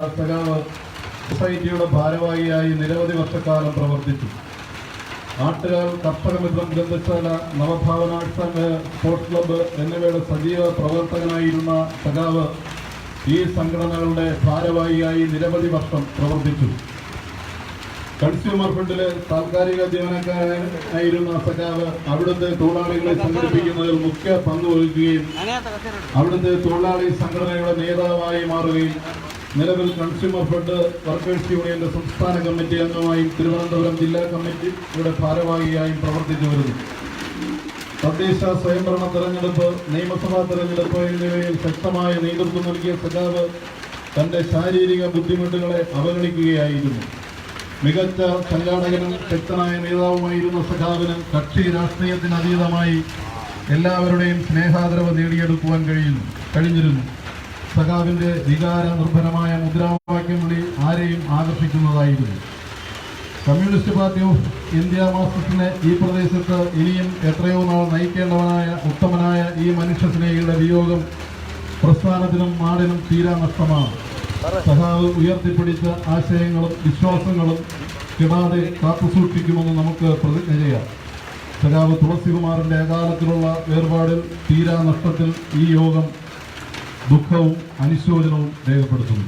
സഖാവ് സൊസൈറ്റിയുടെ ഭാരവാഹിയായി നിരവധി വർഷക്കാലം പ്രവർത്തിച്ചു. നാട്ടുകാർ, കർഷക മിത്രം, ഗ്രന്ഥശാല, Navabhavana arts and sports club എന്നിവയുടെ സജീവ പ്രവർത്തകനായിരുന്ന സഖാവ് ഈ സംഘടനകളുടെ ഭാരവാഹിയായി നിരവധി വർഷം പ്രവർത്തിച്ചു. കൺസ്യൂമർ ഫെഡിലെ താൽക്കാലിക ജീവനക്കാരനായിരുന്ന സഖാവ് അവിടുത്തെ തൊഴിലാളികളെ സംഘടിപ്പിക്കുന്നതിൽ മുഖ്യ പങ്ക് വഹിക്കുകയും അവിടുത്തെ തൊഴിലാളി സംഘടനയുടെ നേതാവായി മാറുകയും നിലവിൽ കൺസ്യൂമർ ഫെഡ് വർക്കേഴ്സ് യൂണിയന്റെ സംസ്ഥാന കമ്മിറ്റി അംഗമായും തിരുവനന്തപുരം ജില്ലാ കമ്മിറ്റിയുടെ ഭാരവാഹിയായും പ്രവർത്തിച്ചു വരുന്നു. തദ്ദേശ സ്വയംഭരണ തെരഞ്ഞെടുപ്പ്, നിയമസഭാ തെരഞ്ഞെടുപ്പ് എന്നിവയിൽ ശക്തമായ നേതൃത്വം നൽകിയ സഖാവ് തന്റെ ശാരീരിക ബുദ്ധിമുട്ടുകളെ അവഗണിക്കുകയായിരുന്നു. മികച്ച സംഘാടകനും ശക്തനായ നേതാവുമായിരുന്ന സഖാവിന് കക്ഷി രാഷ്ട്രീയത്തിനതീതമായി എല്ലാവരുടെയും സ്നേഹാദരവ് നേടിയെടുക്കുവാൻ കഴിഞ്ഞിരുന്നു. സഖാവിന്റെ വികാര നിർഭരമായ മുദ്രാവാക്യം വിളി ആരെയും ആകർഷിക്കുന്നതായിരുന്നു. കമ്മ്യൂണിസ്റ്റ് പാർട്ടി ഓഫ് ഇന്ത്യ മാർക്സിസ്റ്റിനെ ഈ പ്രദേശത്ത് ഇനിയും എത്രയോ നാൾ നയിക്കേണ്ടവനായ ഉത്തമനായ ഈ മനുഷ്യസ്നേഹിയുടെ വിയോഗം പ്രസ്ഥാനത്തിനും നാടിനും തീരാ നഷ്ടമാണ്. സഖാവ് ഉയർത്തിപ്പിടിച്ച ആശയങ്ങളും വിശ്വാസങ്ങളും കിടാതെ കാത്തുസൂക്ഷിക്കുമെന്ന് നമുക്ക് പ്രതിജ്ഞ ചെയ്യാം. സഖാവ് തുളസികുമാറിന്റെ അകാലത്തിലുള്ള വേർപാടിൽ തീരാ നഷ്ടത്തിൽ ഈ യോഗം ദുഃഖവും അനുശോചനവും രേഖപ്പെടുത്തുന്നു.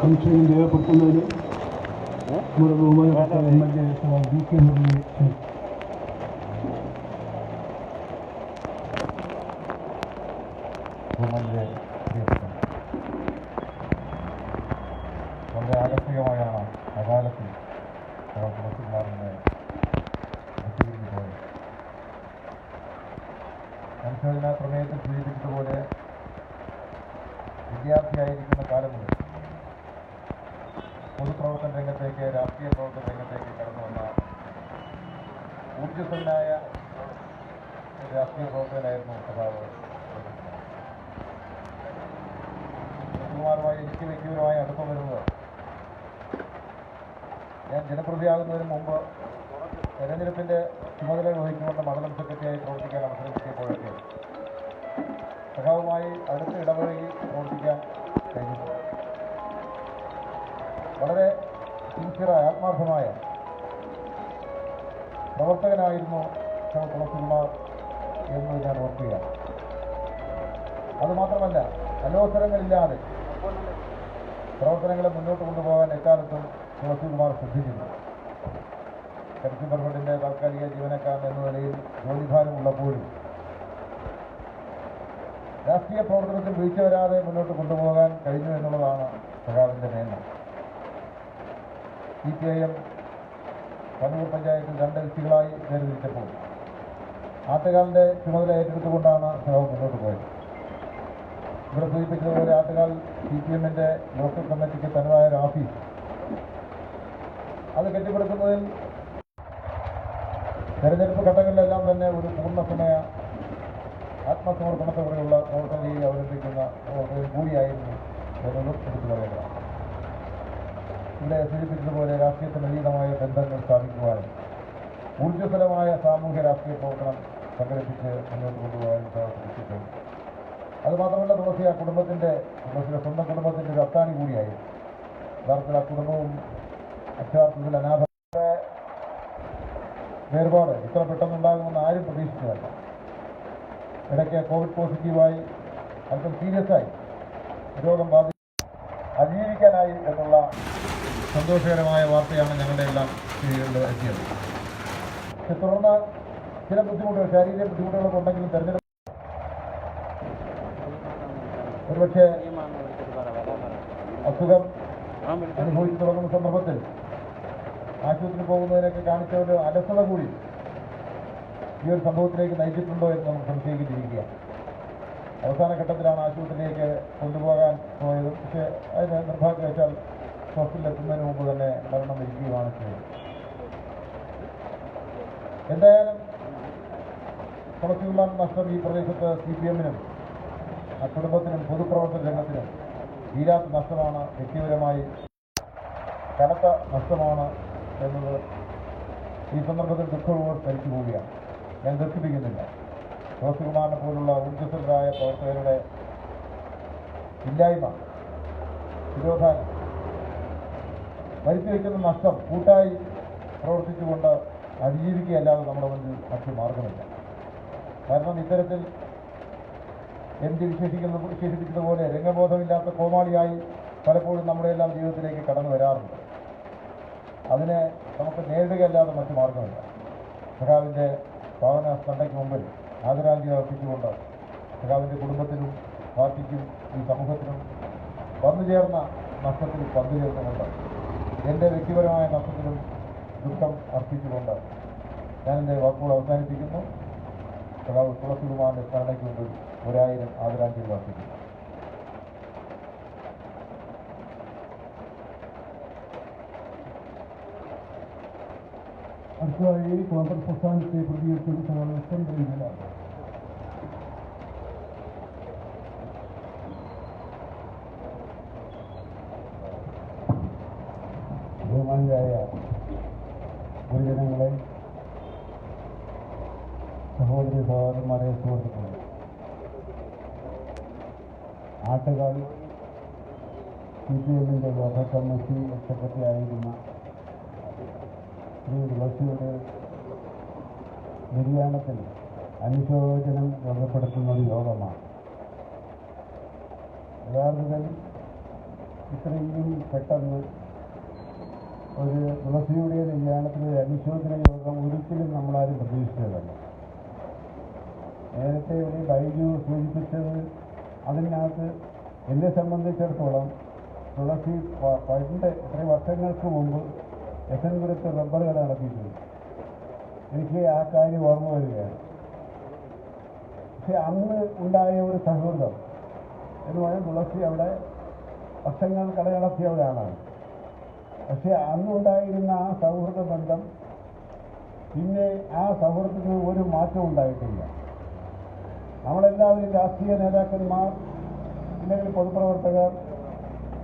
അനുശോചനം രേഖപ്പെടുത്തുന്നതിന് നമ്മുടെ ബഹുമാനപ്പെട്ട MLA DK മുരളിയെ വളരെ ആകർഷകമായാണ് അകാലത്തിൽ തുളസികുമാറിനെ പോയത്. അനുശോചന പ്രമേയത്തിൽ സൂചിപ്പിച്ചതുപോലെ വിദ്യാർത്ഥിയായിരിക്കുന്ന കാലം മുതൽ പൊതുപ്രവർത്തന രംഗത്തേക്ക്, രാഷ്ട്രീയ പ്രവർത്തന രംഗത്തേക്ക് കടന്നു വന്ന ഊർജ്ജസ്വലനായ രാഷ്ട്രീയ പ്രവർത്തകനായിരുന്നു സഖാവ്. തുളസികുമാറുമായി എനിക്ക് വ്യക്തിപരമായി അടുപ്പം വരുന്നത് ഞാൻ ജനപ്രതിയാകുന്നതിന് മുമ്പ് തെരഞ്ഞെടുപ്പിൻ്റെ ചുമതല വഹിച്ചുകൊണ്ട് മണ്ഡലം സെക്രട്ടറിയായി പ്രവർത്തിക്കാൻ അവസരം കിട്ടിയപ്പോഴൊക്കെ സഖാവുമായി അടുത്ത് ഇടപഴകി പ്രവർത്തിക്കാൻ കഴിഞ്ഞിട്ടുണ്ട്. വളരെ സിൻസിയറായ ആത്മാർത്ഥമായ പ്രവർത്തകനായിരുന്നു തുളസികുമാർ എന്ന് ഞാൻ ഓർക്കുകയാണ്. അതുമാത്രമല്ല, അലോസരങ്ങളില്ലാതെ പ്രവർത്തനങ്ങളെ മുന്നോട്ട് കൊണ്ടുപോകാൻ എക്കാലത്തും തുളസികുമാർ ശ്രദ്ധിച്ചിരുന്നു. കൺസ്യൂമർ ഫെഡിൻ്റെ താൽക്കാലിക ജീവനക്കാരൻ എന്ന നിലയിൽ ജോലിഭാരമുള്ളപ്പോഴും രാഷ്ട്രീയ പ്രവർത്തനത്തിൽ വീഴ്ച വരാതെ മുന്നോട്ട് കൊണ്ടുപോകാൻ കഴിഞ്ഞു എന്നുള്ളതാണ് സഖാവിൻ്റെ മേന്മ. CPIM കണ്ണൂർ പഞ്ചായത്തിൽ 2 എൽസികളായി വേർതിരിച്ചപ്പോൾ ആട്ടുകാലിൻ്റെ ചുമതല ഏറ്റെടുത്തുകൊണ്ടാണ് സഖാവ് മുന്നോട്ട് പോയത്. ഇവിടെ സൂചിപ്പിച്ചതുപോലെ ആട്ടുകാൽ CPMൻ്റെ ലോക്കൽ കമ്മിറ്റിക്ക് തനതായ ഒരു ഓഫീസ് അത് കെട്ടിപ്പടുക്കുന്നതിൽ തെരഞ്ഞെടുപ്പ് ഘട്ടങ്ങളിലെല്ലാം തന്നെ ഒരു പൂർണ്ണസമയ ആത്മസമർപ്പണത്തോടെയുള്ള പ്രവർത്തന രീതി അവലംബിക്കുന്ന കൂടിയായിരുന്നു എടുത്തു പറയേണ്ടത്. ഇവിടെ സൂചിപ്പിച്ചതുപോലെ രാഷ്ട്രീയത്തിന് അതീതമായ ബന്ധങ്ങൾ സ്ഥാപിക്കുവാനും ഊർജ്ജസ്വലമായ സാമൂഹ്യ രാഷ്ട്രീയ പ്രവർത്തനം സംഘടിപ്പിച്ച് മുന്നോട്ട് കൊണ്ടുപോകാനും സാധിച്ചിട്ടുണ്ട്. അതുമാത്രമല്ല, തുളസിയുടെ സ്വന്തം കുടുംബത്തിൻ്റെ ഒരു അത്താണി കൂടിയായിരുന്നു. യഥാർത്ഥത്തിൽ ആ കുടുംബവും അക്ഷരാർത്ഥത്തിൽ അനാഥ. വേർപാട് ഇത്ര പെട്ടെന്നുണ്ടാകുമെന്ന് ആരും പ്രതീക്ഷിച്ചതല്ല. ഇടയ്ക്ക് കോവിഡ് പോസിറ്റീവായി അല്പം സീരിയസായി രോഗം അതിജീവിക്കാനായി എന്നുള്ള സന്തോഷകരമായ വാർത്തയാണ് ഞങ്ങളുടെ എല്ലാം എത്തിയത്. പക്ഷെ തുടർന്ന് ചില ബുദ്ധിമുട്ടുകൾ, ശാരീരിക ബുദ്ധിമുട്ടുകളൊക്കെ ഉണ്ടെങ്കിലും തെരഞ്ഞെടുപ്പ് ഒരുപക്ഷെ അസുഖം അനുഭവിച്ചു തുടങ്ങുന്ന സന്ദർഭത്തിൽ ആശുപത്രിയിൽ പോകുന്നതിനൊക്കെ കാണിച്ച ഒരു അലസത കൂടി ഈ ഒരു സംഭവത്തിലേക്ക് നയിച്ചിട്ടുണ്ടോ എന്ന് നമുക്ക് സംശയിച്ചിരിക്കുക. അവസാന ഘട്ടത്തിലാണ് ആശുപത്രിയിലേക്ക് കൊണ്ടുപോകാൻ പോയത്. പക്ഷേ അതിന് നിർഭാഗ്യവശാൽ ഹോസ്പിറ്റലിലെത്തുന്നതിന് മുമ്പ് തന്നെ മരണം വരികയുമാണ് ചെയ്തത്. എന്തായാലും തുളസികുമാർ നഷ്ടം ഈ പ്രദേശത്ത് CPM-നും കുടുംബത്തിനും പൊതുപ്രവർത്തന രംഗത്തിനും തീരാത്ത നഷ്ടമാണ്. വ്യക്തിപരമായി കനത്ത നഷ്ടമാണ് എന്നത് ഈ സന്ദർഭത്തിൽ ദുഃഖപൂർവ്വം സ്മരിച്ചു പോവുകയാണ്. ഞാൻ ദീർഘിപ്പിക്കുന്നില്ല. തുളസികുമാറിനെ പോലുള്ള ഊർജ്ജസ്വലരായ പ്രവർത്തകരുടെ ഇല്ലായ്മ, തിരോധാനം, വരുത്തിവെക്കുന്ന നഷ്ടം കൂട്ടായി പ്രവർത്തിച്ചുകൊണ്ട് അതിജീവിക്കുകയല്ലാതെ നമ്മുടെ മുന്നിൽ മറ്റു മാർഗമില്ല. കാരണം ഇത്തരത്തിൽ വിശേഷിപ്പിക്കുന്ന പോലെ രംഗബോധമില്ലാത്ത കോമാളിയായി പലപ്പോഴും നമ്മുടെ എല്ലാം ജീവിതത്തിലേക്ക് കടന്നു വരാറുണ്ട്. അതിനെ നമുക്ക് നേരിടുകയല്ലാതെ മറ്റു മാർഗമില്ല. സഖാവിൻ്റെ പാവന സ്മരണയ്ക്ക് മുമ്പിൽ ആദരാഞ്ജലി അർപ്പിച്ചുകൊണ്ട് സഖാവിൻ്റെ കുടുംബത്തിനും പാർട്ടിക്കും ഈ സമൂഹത്തിനും വന്നുചേർന്ന നഷ്ടത്തിൽ പങ്കുചേർന്നുകൊണ്ട് എൻ്റെ വ്യക്തിപരമായ നഷ്ടത്തിലും ദുഃഖം അർപ്പിച്ചുകൊണ്ട് ഞാൻ എൻ്റെ വാക്കുകൾ അവസാനിപ്പിക്കുന്നു. സഖാവ് തുളസികുമാറിൻ്റെ സ്മരണയ്ക്ക് മുമ്പിൽ 1000 ആദരാഞ്ജലി അർപ്പിക്കുന്നു. അടുത്തതായി കോൺഗ്രസ് പ്രസ്ഥാനത്തെ പ്രതികരിച്ചൊരു സമാവേശം കഴിഞ്ഞിലാണ്. ബഹുമാനിയായ ഗുരുജനങ്ങളെ, സഹോദരി സഹോദരന്മാരെ, സുഹൃത്തുക്കളെ, ആട്ടുകാൽ CPM-ന്റെ ലോക കമ്മിറ്റി സെക്രട്ടറി ആയിരുന്ന ശ്രീ തുളസിയുടെ നിര്യാണത്തിൽ അനുശോചനം രേഖപ്പെടുത്തുന്ന ഒരു യോഗമാണ്. യഥാർത്ഥത്തിൽ ഇത്രയും പെട്ടെന്ന് ഒരു തുളസിയുടെ നിര്യാണത്തിൽ ഒരു അനുശോചന യോഗം ഒരിക്കലും നമ്മളാരും പ്രതീക്ഷിച്ചതല്ല. നേരത്തെ ഒരു ബൈജു സൂചിപ്പിച്ചത്, അതിനകത്ത് എന്നെ സംബന്ധിച്ചിടത്തോളം തുളസി പണ്ട് ഇത്രയും വർഷങ്ങൾക്ക് മുമ്പ് യശൻപുരത്ത് റബ്ബർ കട നടത്തിയിട്ടുണ്ട്. എനിക്ക് ആ കാര്യം ഓർമ്മ വരികയാണ്. പക്ഷെ അന്ന് ഉണ്ടായ ഒരു സൗഹൃദം എന്ന് പറഞ്ഞാൽ തുളസി അവിടെ വർഷങ്ങൾ കട നടത്തിയവരാണ്. പക്ഷെ അന്നുണ്ടായിരുന്ന ആ സൗഹൃദ ബന്ധം പിന്നെ ആ സൗഹൃദത്തിന് ഒരു മാറ്റവും ഉണ്ടായിട്ടില്ല. നമ്മളെല്ലാവരും രാഷ്ട്രീയ നേതാക്കന്മാർ അല്ലെങ്കിൽ പൊതുപ്രവർത്തകർ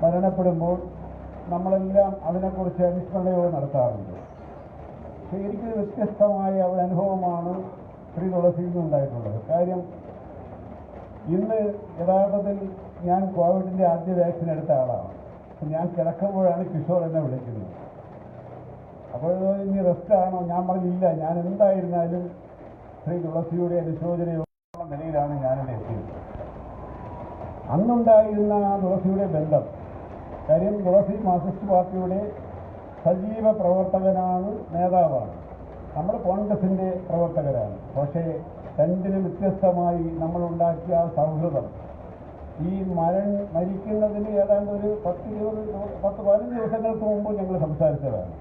മരണപ്പെടുമ്പോൾ നമ്മളെല്ലാം അതിനെക്കുറിച്ച് അനുസ്മരണയോഗം നടത്താറുണ്ട്. പക്ഷേ എനിക്ക് വ്യത്യസ്തമായ ഒരു അനുഭവമാണ് ശ്രീ തുളസിയിൽ നിന്നുണ്ടായിട്ടുള്ളത്. കാര്യം ഇന്ന് യഥാർത്ഥത്തിൽ ഞാൻ കോവിഡിൻ്റെ ആദ്യ വാക്സിൻ എടുത്ത ആളാണ്. ഞാൻ കിടക്കുമ്പോഴാണ് കിഷോർ എന്നെ വിളിക്കുന്നത്. അപ്പോൾ ഇനി റെസ്റ്റാണോ? ഞാൻ പറഞ്ഞില്ല, ഞാൻ എന്തായിരുന്നാലും ശ്രീ തുളസിയുടെ അനുശോചനയുള്ള നിലയിലാണ് ഞാനിവിടെ എത്തിയത്. അന്നുണ്ടായിരുന്ന ആ തുളസിയുടെ ബന്ധം, കാര്യം തുളസി മാർക്സിസ്റ്റ് പാർട്ടിയുടെ സജീവ പ്രവർത്തകനാണ്, നേതാവാണ്. നമ്മൾ കോൺഗ്രസിൻ്റെ പ്രവർത്തകരാണ്. പക്ഷേ രണ്ടിനും വ്യത്യസ്തമായി നമ്മളുണ്ടാക്കിയ ആ സൗഹൃദം ഈ മരിക്കുന്നതിന് ഏതാണ്ട് ഒരു 10-15 ദിവസങ്ങൾക്ക് മുമ്പ് ഞങ്ങൾ സംസാരിച്ചതാണ്.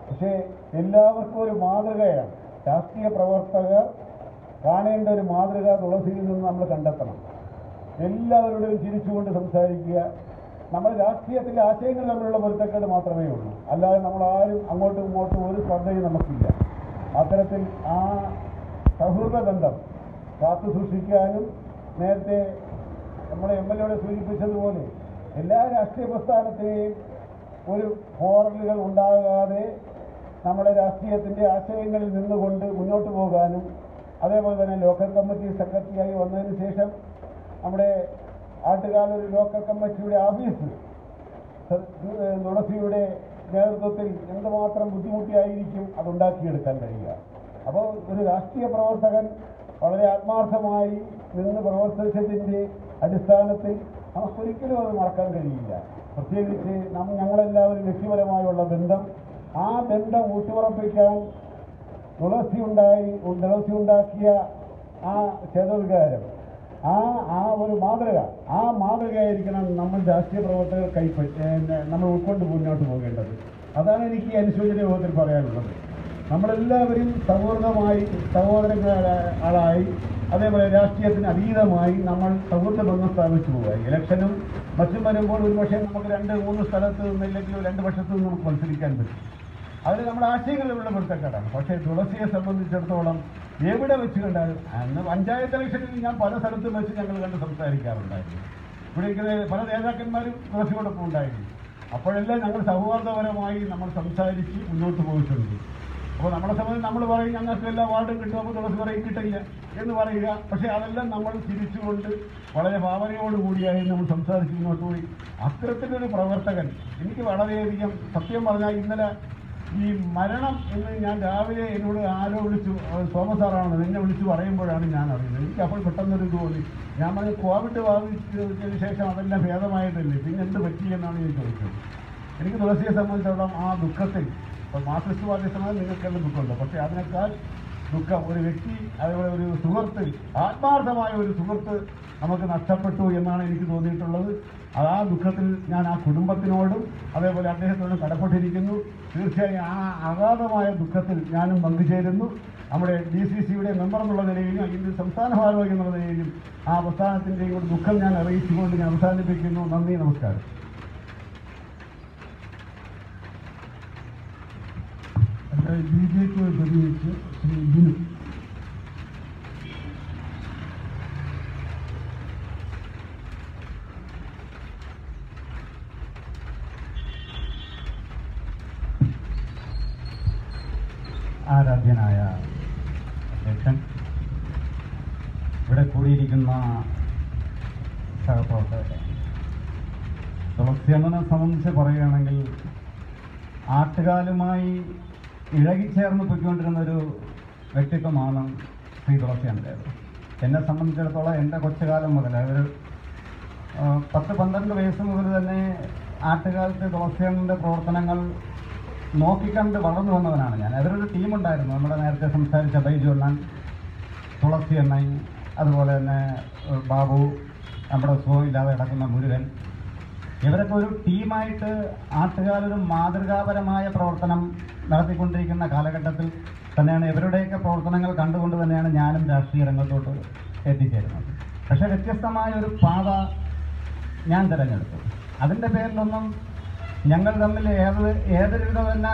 പക്ഷേ എല്ലാവർക്കും ഒരു മാതൃകയാണ്. രാഷ്ട്രീയ പ്രവർത്തകർ കാണേണ്ട ഒരു മാതൃക തുളസിയിൽ നിന്ന് നമ്മൾ കണ്ടെത്തണം. എല്ലാവരോടും ചിരിച്ചുകൊണ്ട് സംസാരിക്കുക. നമ്മൾ രാഷ്ട്രീയത്തിലെ ആശയങ്ങൾ തമ്മിലുള്ള പൊരുത്തക്കേട് മാത്രമേ ഉള്ളൂ. അല്ലാതെ നമ്മളാരും അങ്ങോട്ടും ഇങ്ങോട്ടും ഒരു സ്പർദ്ധയും നമുക്കില്ല. അത്തരത്തിൽ ആ സൗഹൃദ ബന്ധം കാത്തു സൂക്ഷിക്കാനും നേരത്തെ നമ്മളെ MLA സൂചിപ്പിച്ചതുപോലെ എല്ലാ രാഷ്ട്രീയ പ്രസ്ഥാനത്തെയും ഒരു പോറലുകൾ ഉണ്ടാകാതെ നമ്മുടെ രാഷ്ട്രീയത്തിൻ്റെ ആശയങ്ങളിൽ നിന്നുകൊണ്ട് മുന്നോട്ട് പോകാനും, അതേപോലെ തന്നെ ലോക്കൽ കമ്മിറ്റി സെക്രട്ടറിയായി വന്നതിന് ശേഷം നമ്മുടെ ആട്ടുകാലൊരു ലോക്കൽ കമ്മിറ്റിയുടെ ഓഫീസ് തുളസിയുടെ നേതൃത്വത്തിൽ എന്തുമാത്രം ബുദ്ധിമുട്ടിയായിരിക്കും അതുണ്ടാക്കിയെടുക്കാൻ കഴിയുക. അപ്പോൾ ഒരു രാഷ്ട്രീയ പ്രവർത്തകൻ വളരെ ആത്മാർത്ഥമായി നിന്ന് പ്രവർത്തിച്ചതിൻ്റെ അടിസ്ഥാനത്തിൽ നമുക്കൊരിക്കലും അത് മറക്കാൻ കഴിയില്ല. പ്രത്യേകിച്ച് ഞങ്ങളെല്ലാവരും വ്യക്തിപരമായുള്ള ബന്ധം, ആ ബന്ധം ഊട്ടിയുറപ്പിക്കാൻ തുളസി ഉണ്ടാക്കിയ ആ ചേതോദ്ഗാരം, ആ ഒരു മാതൃക, ആ മാതൃകയായിരിക്കണം നമ്മൾ രാഷ്ട്രീയ പ്രവർത്തകർ നമ്മൾ ഉൾക്കൊണ്ട് മുന്നോട്ട് പോകേണ്ടത്. അതാണ് എനിക്ക് അനുശോചന യോഗത്തിൽ പറയാനുള്ളത്. നമ്മളെല്ലാവരും സൗഹൃദമായി സഹോദരങ്ങളായി, അതേപോലെ രാഷ്ട്രീയത്തിന് അതീതമായി നമ്മൾ സൗഹൃദ ബന്ധം സ്ഥാപിച്ചു പോവുക. ഇലക്ഷനും മറ്റും വരുമ്പോൾ ഒരുപക്ഷെ നമുക്ക് 2-3 സ്ഥലത്ത് നിന്നില്ലെങ്കിലും 2 പക്ഷത്തു നിന്ന് നമുക്ക് മത്സരിക്കാൻ പറ്റും. അതിൽ നമ്മുടെ ആശയങ്ങളുള്ള പൊരുത്തക്കേടാണ്. പക്ഷേ തുളസിയെ സംബന്ധിച്ചിടത്തോളം എവിടെ വെച്ച് കണ്ടാലും അന്ന് പഞ്ചായത്ത് ഇലക്ഷനിൽ ഞാൻ പല സ്ഥലത്തും വെച്ച് ഞങ്ങൾ കണ്ട് സംസാരിക്കാറുണ്ടായിരുന്നു. ഇവിടെ ഇങ്ങനെ പല നേതാക്കന്മാരും തുളസിയോടൊപ്പം ഉണ്ടായിരുന്നു. അപ്പോഴെല്ലാം ഞങ്ങൾ സൗഹാർദ്ദപരമായി നമ്മൾ സംസാരിച്ച് മുന്നോട്ട് പോയിട്ടുണ്ട്. അപ്പോൾ നമ്മളെ സംബന്ധിച്ച് നമ്മൾ പറയും ഞങ്ങൾക്ക് എല്ലാ വാർഡും കിട്ടും, അപ്പോൾ തുളസി പറയും കിട്ടില്ല എന്ന് പറയുക. പക്ഷേ അതെല്ലാം നമ്മൾ തിരിച്ചുകൊണ്ട് വളരെ ഭാവനയോടുകൂടിയായി നമ്മൾ സംസാരിച്ച് മുന്നോട്ട് പോയി. അത്തരത്തിലൊരു പ്രവർത്തകൻ എനിക്ക് വളരെയധികം, സത്യം പറഞ്ഞാൽ ഇന്നലെ ഈ മരണം എന്ന് ഞാൻ രാവിലെ എന്നോട് ആരോ വിളിച്ചു, തോമസാറാണെന്ന് എന്നെ വിളിച്ച് പറയുമ്പോഴാണ് ഞാൻ അറിയുന്നത്. എനിക്ക് അപ്പോൾ പെട്ടെന്നൊരു തോന്നി. ഞാൻ പറഞ്ഞ കോവിഡ് ബാധിച്ചതിന് ശേഷം അതെല്ലാം ഭേദമായിട്ടല്ലേ, പിന്നെ എന്ത് പറ്റിയെന്നാണ് ഞാൻ ചോദിച്ചത്. എനിക്ക് തുളസിയെ സംബന്ധിച്ചിടത്തോളം ആ ദുഃഖത്തിൽ, ഇപ്പോൾ മാർക്സിസ്റ്റ് പാർട്ടി സമയം നിങ്ങൾക്കെല്ലാം ദുഃഖമുണ്ട്, പക്ഷേ അതിനേക്കാൾ ദുഃഖം ഒരു വ്യക്തി, അതേപോലെ ഒരു സുഹൃത്ത്, ആത്മാർത്ഥമായ ഒരു സുഹൃത്ത് നമുക്ക് നഷ്ടപ്പെട്ടു എന്നാണ് എനിക്ക് തോന്നിയിട്ടുള്ളത്. ആ ദുഃഖത്തിൽ ഞാൻ ആ കുടുംബത്തിനോടും അതേപോലെ അദ്ദേഹത്തോടും കടപ്പെട്ടിരിക്കുന്നു. തീർച്ചയായും ആ അഗാധമായ ദുഃഖത്തിൽ ഞാനും പങ്കുചേരുന്നു. നമ്മുടെ DCCയുടെ മെമ്പർ എന്നുള്ള നിലയിലും അതിൻ്റെ സംസ്ഥാന ഭാരവാഹി എന്നുള്ള നിലയിലും ആ പ്രസ്ഥാനത്തിൻ്റെയും കൂടി ദുഃഖം ഞാൻ അറിയിച്ചുകൊണ്ട് ഞാൻ അവസാനിപ്പിക്കുന്നു. നന്ദി, നമസ്കാരം. BJP പ്രതിനിധിച്ച് ശ്രീ ബിനു. ആരാധ്യനായ അധ്യക്ഷൻ, ഇവിടെ കൂടിയിരിക്കുന്ന സഹപ്രവർത്തകരെ, തുളസിയമ്മനെ സംബന്ധിച്ച് പറയുകയാണെങ്കിൽ ആട്ടുകാലുമായി ഇഴകിച്ചേർന്ന് പൊയ്ക്കൊണ്ടിരുന്നൊരു വ്യക്തിത്വമാണ് ശ്രീ തുളസിയമ്മയുടേത്. എന്നെ സംബന്ധിച്ചിടത്തോളം എൻ്റെ കൊച്ചുകാലം മുതൽ, ഒരു 10-12 വയസ്സ് മുതൽ തന്നെ ആട്ടുകാലത്ത് തുളസിയമ്മയുടെ പ്രവർത്തനങ്ങൾ നോക്കിക്കണ്ട് വളർന്നു വന്നവനാണ് ഞാൻ. അതിലൊരു ടീമുണ്ടായിരുന്നു. നമ്മുടെ നേരത്തെ സംസാരിച്ച ബൈജു അണ്ണൻ, തുളസി അണ്ണൻ, അതുപോലെ തന്നെ ബാബു, നമ്മുടെ സുഖമില്ലാതെ കിടക്കുന്ന മുരുകൻ, ഇവരൊക്കെ ഒരു ടീമായിട്ട് ആട്ടുകാലൊരു മാതൃകാപരമായ പ്രവർത്തനം നടത്തിക്കൊണ്ടിരിക്കുന്ന കാലഘട്ടത്തിൽ തന്നെയാണ് ഇവരുടെയൊക്കെ പ്രവർത്തനങ്ങൾ കണ്ടുകൊണ്ട് തന്നെയാണ് ഞാനും രാഷ്ട്രീയ രംഗത്തോട്ട് എത്തിച്ചേരുന്നത്. പക്ഷേ വ്യത്യസ്തമായ ഒരു പാത ഞാൻ തിരഞ്ഞെടുത്തു. അതിൻ്റെ പേരിലൊന്നും ഞങ്ങൾ തമ്മിൽ ഏതൊരുവിധ തന്നെ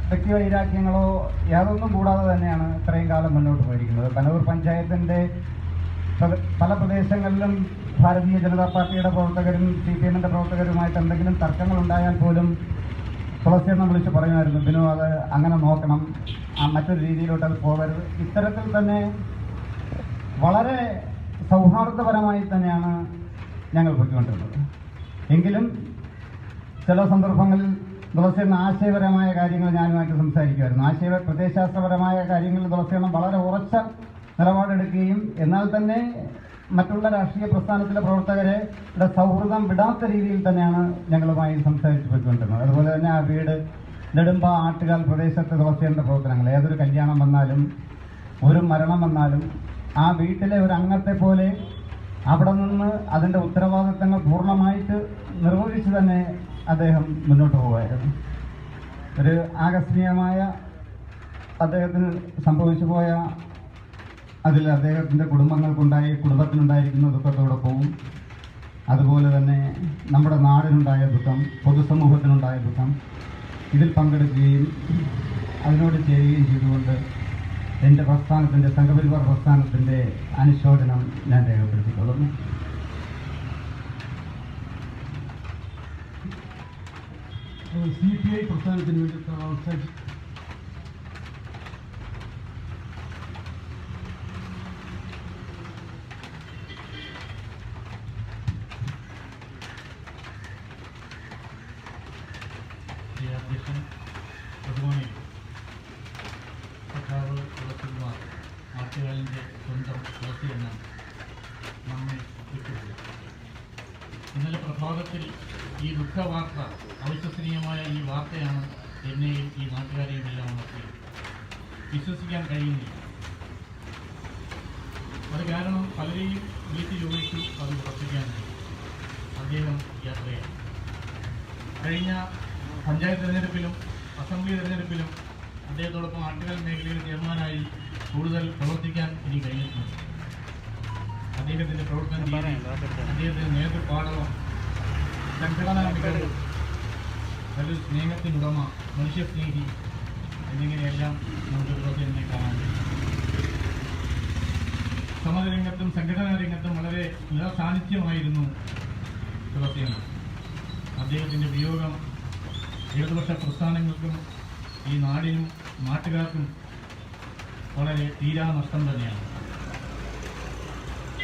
വ്യക്തിവൈരാഗ്യങ്ങളോ യാതൊന്നും കൂടാതെ തന്നെയാണ് ഇത്രയും കാലം മുന്നോട്ട് പോയിരിക്കുന്നത്. പനവൂർ പഞ്ചായത്തിൻ്റെ പല പ്രദേശങ്ങളിലും ഭാരതീയ ജനതാ പാർട്ടിയുടെ പ്രവർത്തകരും CPM-ന്റെ പ്രവർത്തകരുമായിട്ട് എന്തെങ്കിലും തർക്കങ്ങളുണ്ടായാൽ പോലും തുളസിയെന്ന് വിളിച്ച് പറയുമായിരുന്നു, ബിനു അത് അങ്ങനെ നോക്കണം, മറ്റൊരു രീതിയിലോട്ട് അത് പോകരുത്. ഇത്തരത്തിൽ തന്നെ വളരെ സൗഹാർദ്ദപരമായി തന്നെയാണ് ഞങ്ങൾ പോയിക്കൊണ്ടിരുന്നത്. എങ്കിലും ചില സന്ദർഭങ്ങളിൽ തുളസിയെന്ന ആശയപരമായ കാര്യങ്ങൾ ഞാനുമായിട്ട് സംസാരിക്കുമായിരുന്നു. പ്രത്യയശാസ്ത്രപരമായ കാര്യങ്ങളിൽ തുളസിയെണ്ണം വളരെ ഉറച്ച നിലപാടെടുക്കുകയും എന്നാൽ തന്നെ മറ്റുള്ള രാഷ്ട്രീയ പ്രസ്ഥാനത്തിലെ പ്രവർത്തകരെ സൗഹൃദം വിടാത്ത രീതിയിൽ തന്നെയാണ് ഞങ്ങളുമായി സംസാരിച്ചു പോയിക്കൊണ്ടിരുന്നത്. അതുപോലെ തന്നെ ആ വീട് നെടുമ്പ ആട്ടുകാൽ പ്രദേശത്തെ തുളസിയുടെ പ്രവർത്തനങ്ങൾ, ഏതൊരു കല്യാണം വന്നാലും ഒരു മരണം വന്നാലും ആ വീട്ടിലെ ഒരു അംഗത്തെ പോലെ അവിടെ നിന്ന് അതിൻ്റെ ഉത്തരവാദിത്തങ്ങൾ പൂർണ്ണമായിട്ട് നിർവഹിച്ച് തന്നെ അദ്ദേഹം മുന്നോട്ട് പോകുമായിരുന്നു. ഒരു ആകസ്മികമായ അദ്ദേഹത്തിന് സംഭവിച്ചു പോയ അതിൽ അദ്ദേഹത്തിൻ്റെ കുടുംബത്തിനുണ്ടായിരിക്കുന്ന ദുഃഖത്തോടൊപ്പവും അതുപോലെ തന്നെ നമ്മുടെ നാടിനുണ്ടായ ദുഃഖം, പൊതുസമൂഹത്തിനുണ്ടായ ദുഃഖം, ഇതിൽ പങ്കെടുക്കുകയും അതിനോട് ചേരുകയും ചെയ്തുകൊണ്ട് എൻ്റെ പ്രസ്ഥാനത്തിൻ്റെ, സംഘപരിവാർ പ്രസ്ഥാനത്തിൻ്റെ അനുശോചനം ഞാൻ രേഖപ്പെടുത്തിക്കൊള്ളുന്നു. CPI പ്രസ്ഥാനത്തിന് വേണ്ടി സംസാരിച്ചു. അധ്യക്ഷൻ, ഗുഡ് മോർണിംഗ്. സഖാവ് തുളസികുമാർ, ആട്ടുകാലിൻ്റെ സ്വന്തം തുളസി എന്ന നമ്മെ വിട്ടുപോയി. ഇന്നലെ പ്രഭാതത്തിൽ ഈ ദുഃഖവാർത്ത, അവിശ്വസനീയമായ ഈ വാർത്തയാണ് എന്നെയും ഈ നാട്ടുകാരെയും എല്ലാം ഉണർത്തിയത്. വിശ്വസിക്കാൻ കഴിയുന്നില്ല. അത് കാരണം പലരെയും വീട്ടിൽ ചോദിച്ചു അത് ഉറപ്പിക്കാനായി. അദ്ദേഹം യാത്രയായി. കഴിഞ്ഞ പഞ്ചായത്ത് തിരഞ്ഞെടുപ്പിലും അസംബ്ലി തിരഞ്ഞെടുപ്പിലും അദ്ദേഹത്തോടൊപ്പം ആട്ടുകാൽ മേഖലയിൽ ചെയർമാനായി കൂടുതൽ പ്രവർത്തിക്കാൻ ഇനി കഴിഞ്ഞിട്ടുണ്ട്. അദ്ദേഹത്തിൻ്റെ പ്രവർത്തന രീതി, അദ്ദേഹത്തിൻ്റെ നേതൃപാടവം, സംഘടനാ മികവ്, നല്ലൊരു സ്നേഹത്തിനുടമ, മനുഷ്യസ്നേഹി, എന്നിങ്ങനെയെല്ലാം നമുക്ക് തുളസീനെ കാണാൻ കഴിയും. സമരരംഗത്തും സംഘടനാ രംഗത്തും വളരെ സാന്നിധ്യമായിരുന്നു തുളസിയമ്മ. അദ്ദേഹത്തിൻ്റെ വിയോഗം ഇടതുപക്ഷ പ്രസ്ഥാനങ്ങൾക്കും ഈ നാടിനും നാട്ടുകാർക്കും വളരെ തീരാ നഷ്ടം തന്നെയാണ്.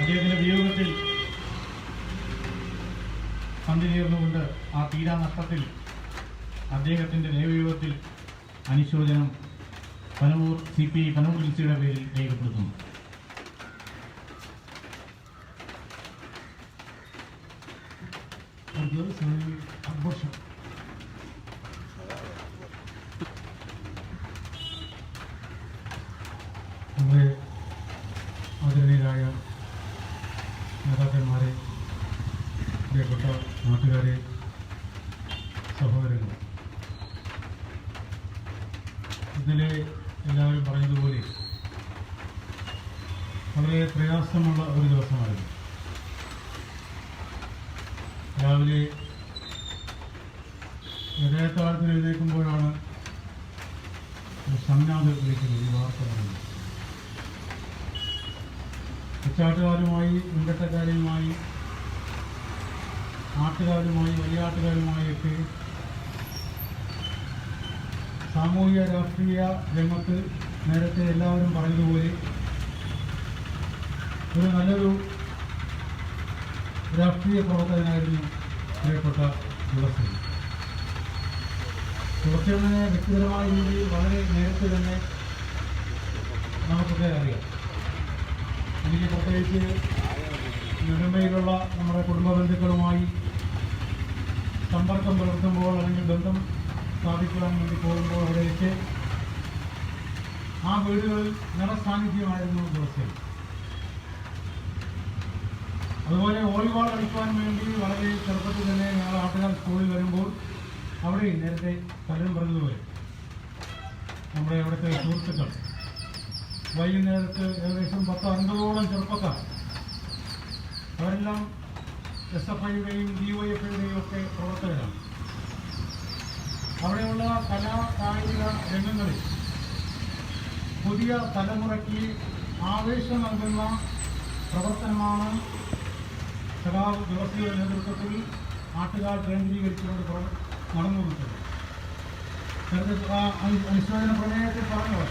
അദ്ദേഹത്തിൻ്റെ വിയോഗത്തിൽ പങ്കുചേർന്നുകൊണ്ട് ആ തീരാ നഷ്ടത്തിൽ അദ്ദേഹത്തിൻ്റെ ദേവയോഗത്തിൽ അനുശോചനം പനവൂർ CPI പനവൂർ ലിസിയുടെ പേരിൽ രേഖപ്പെടുത്തുന്നു. ആഘോഷം നമ്മുടെ ആദരണീയരായ നേതാക്കന്മാരെ, പ്രിയപ്പെട്ട നാട്ടുകാരെ, സഹോദരങ്ങൾ, ഇന്നലെ എല്ലാവരും പറഞ്ഞതുപോലെ വളരെ പ്രയാസമുള്ള ഒരു ദിവസമായിരുന്നു. രാവിലെ ഹൃദയത്താഴത്തിൽ എഴുന്നേൽക്കുമ്പോഴാണ് സംനാഥ് വിളിക്കുന്നത്, ഈ വാർത്ത പറയുന്നത്. കൊച്ചാട്ടുകാരുമായി, വെങ്കട്ടക്കാരുമായി, നാട്ടുകാരുമായി, വലിയാട്ടുകാരുമായൊക്കെ സാമൂഹിക രാഷ്ട്രീയ രംഗത്ത് നേരത്തെ എല്ലാവരും പറഞ്ഞതുപോലെ ഒരു നല്ലൊരു രാഷ്ട്രീയ പ്രവർത്തകനായിരുന്നു പ്രിയപ്പെട്ട തുളസി. തുളസിയമ്മനെ വ്യക്തിപരമായ രീതിയിൽ വളരെ നേരത്തെ തന്നെ നമുക്കൊക്കെ അറിയാം. എനിക്ക് പ്രത്യേകിച്ച് നെടുമ്പയിലുള്ള നമ്മുടെ കുടുംബ ബന്ധുക്കളുമായി സമ്പർക്കം പുലർത്തുമ്പോൾ അല്ലെങ്കിൽ ബന്ധം സ്ഥാപിക്കുവാൻ വേണ്ടി പോകുമ്പോൾ അവിടെയൊക്കെ ആ വീടുകളിൽ നിറസാന്നിധ്യമായിരുന്നു തുളസി. അതുപോലെ വോളിബോൾ കളിക്കുവാൻ വേണ്ടി വളരെ ചെറുപ്പത്തിൽ തന്നെ ഞങ്ങൾ നാട്ടുകാർ സ്കൂളിൽ വരുമ്പോൾ അവിടെ നേരത്തെ പലരും പറഞ്ഞതുപോലെ നമ്മുടെ അവിടുത്തെ സുഹൃത്തുക്കൾ വൈകുന്നേരത്ത് ഏകദേശം 10-50ഓളം ചെറുപ്പക്കാർ അവരെല്ലാം SFIയുടെയും DYFIയുടെയും ഒക്കെ പ്രവർത്തകരാണ്. അവിടെയുള്ള കലാ കായിക രംഗങ്ങളിൽ പുതിയ തലമുറയ്ക്ക് ആവേശം നൽകുന്ന പ്രവർത്തനമാണ് സഖാവ് തുളസിയുടെ നേതൃത്വത്തിൽ നാട്ടുകാർ കേന്ദ്രീകരിച്ചുകൊണ്ട് നടന്നുകൊടുത്തത്. അനുശോചന പ്രമേയത്തിൽ പറഞ്ഞവർ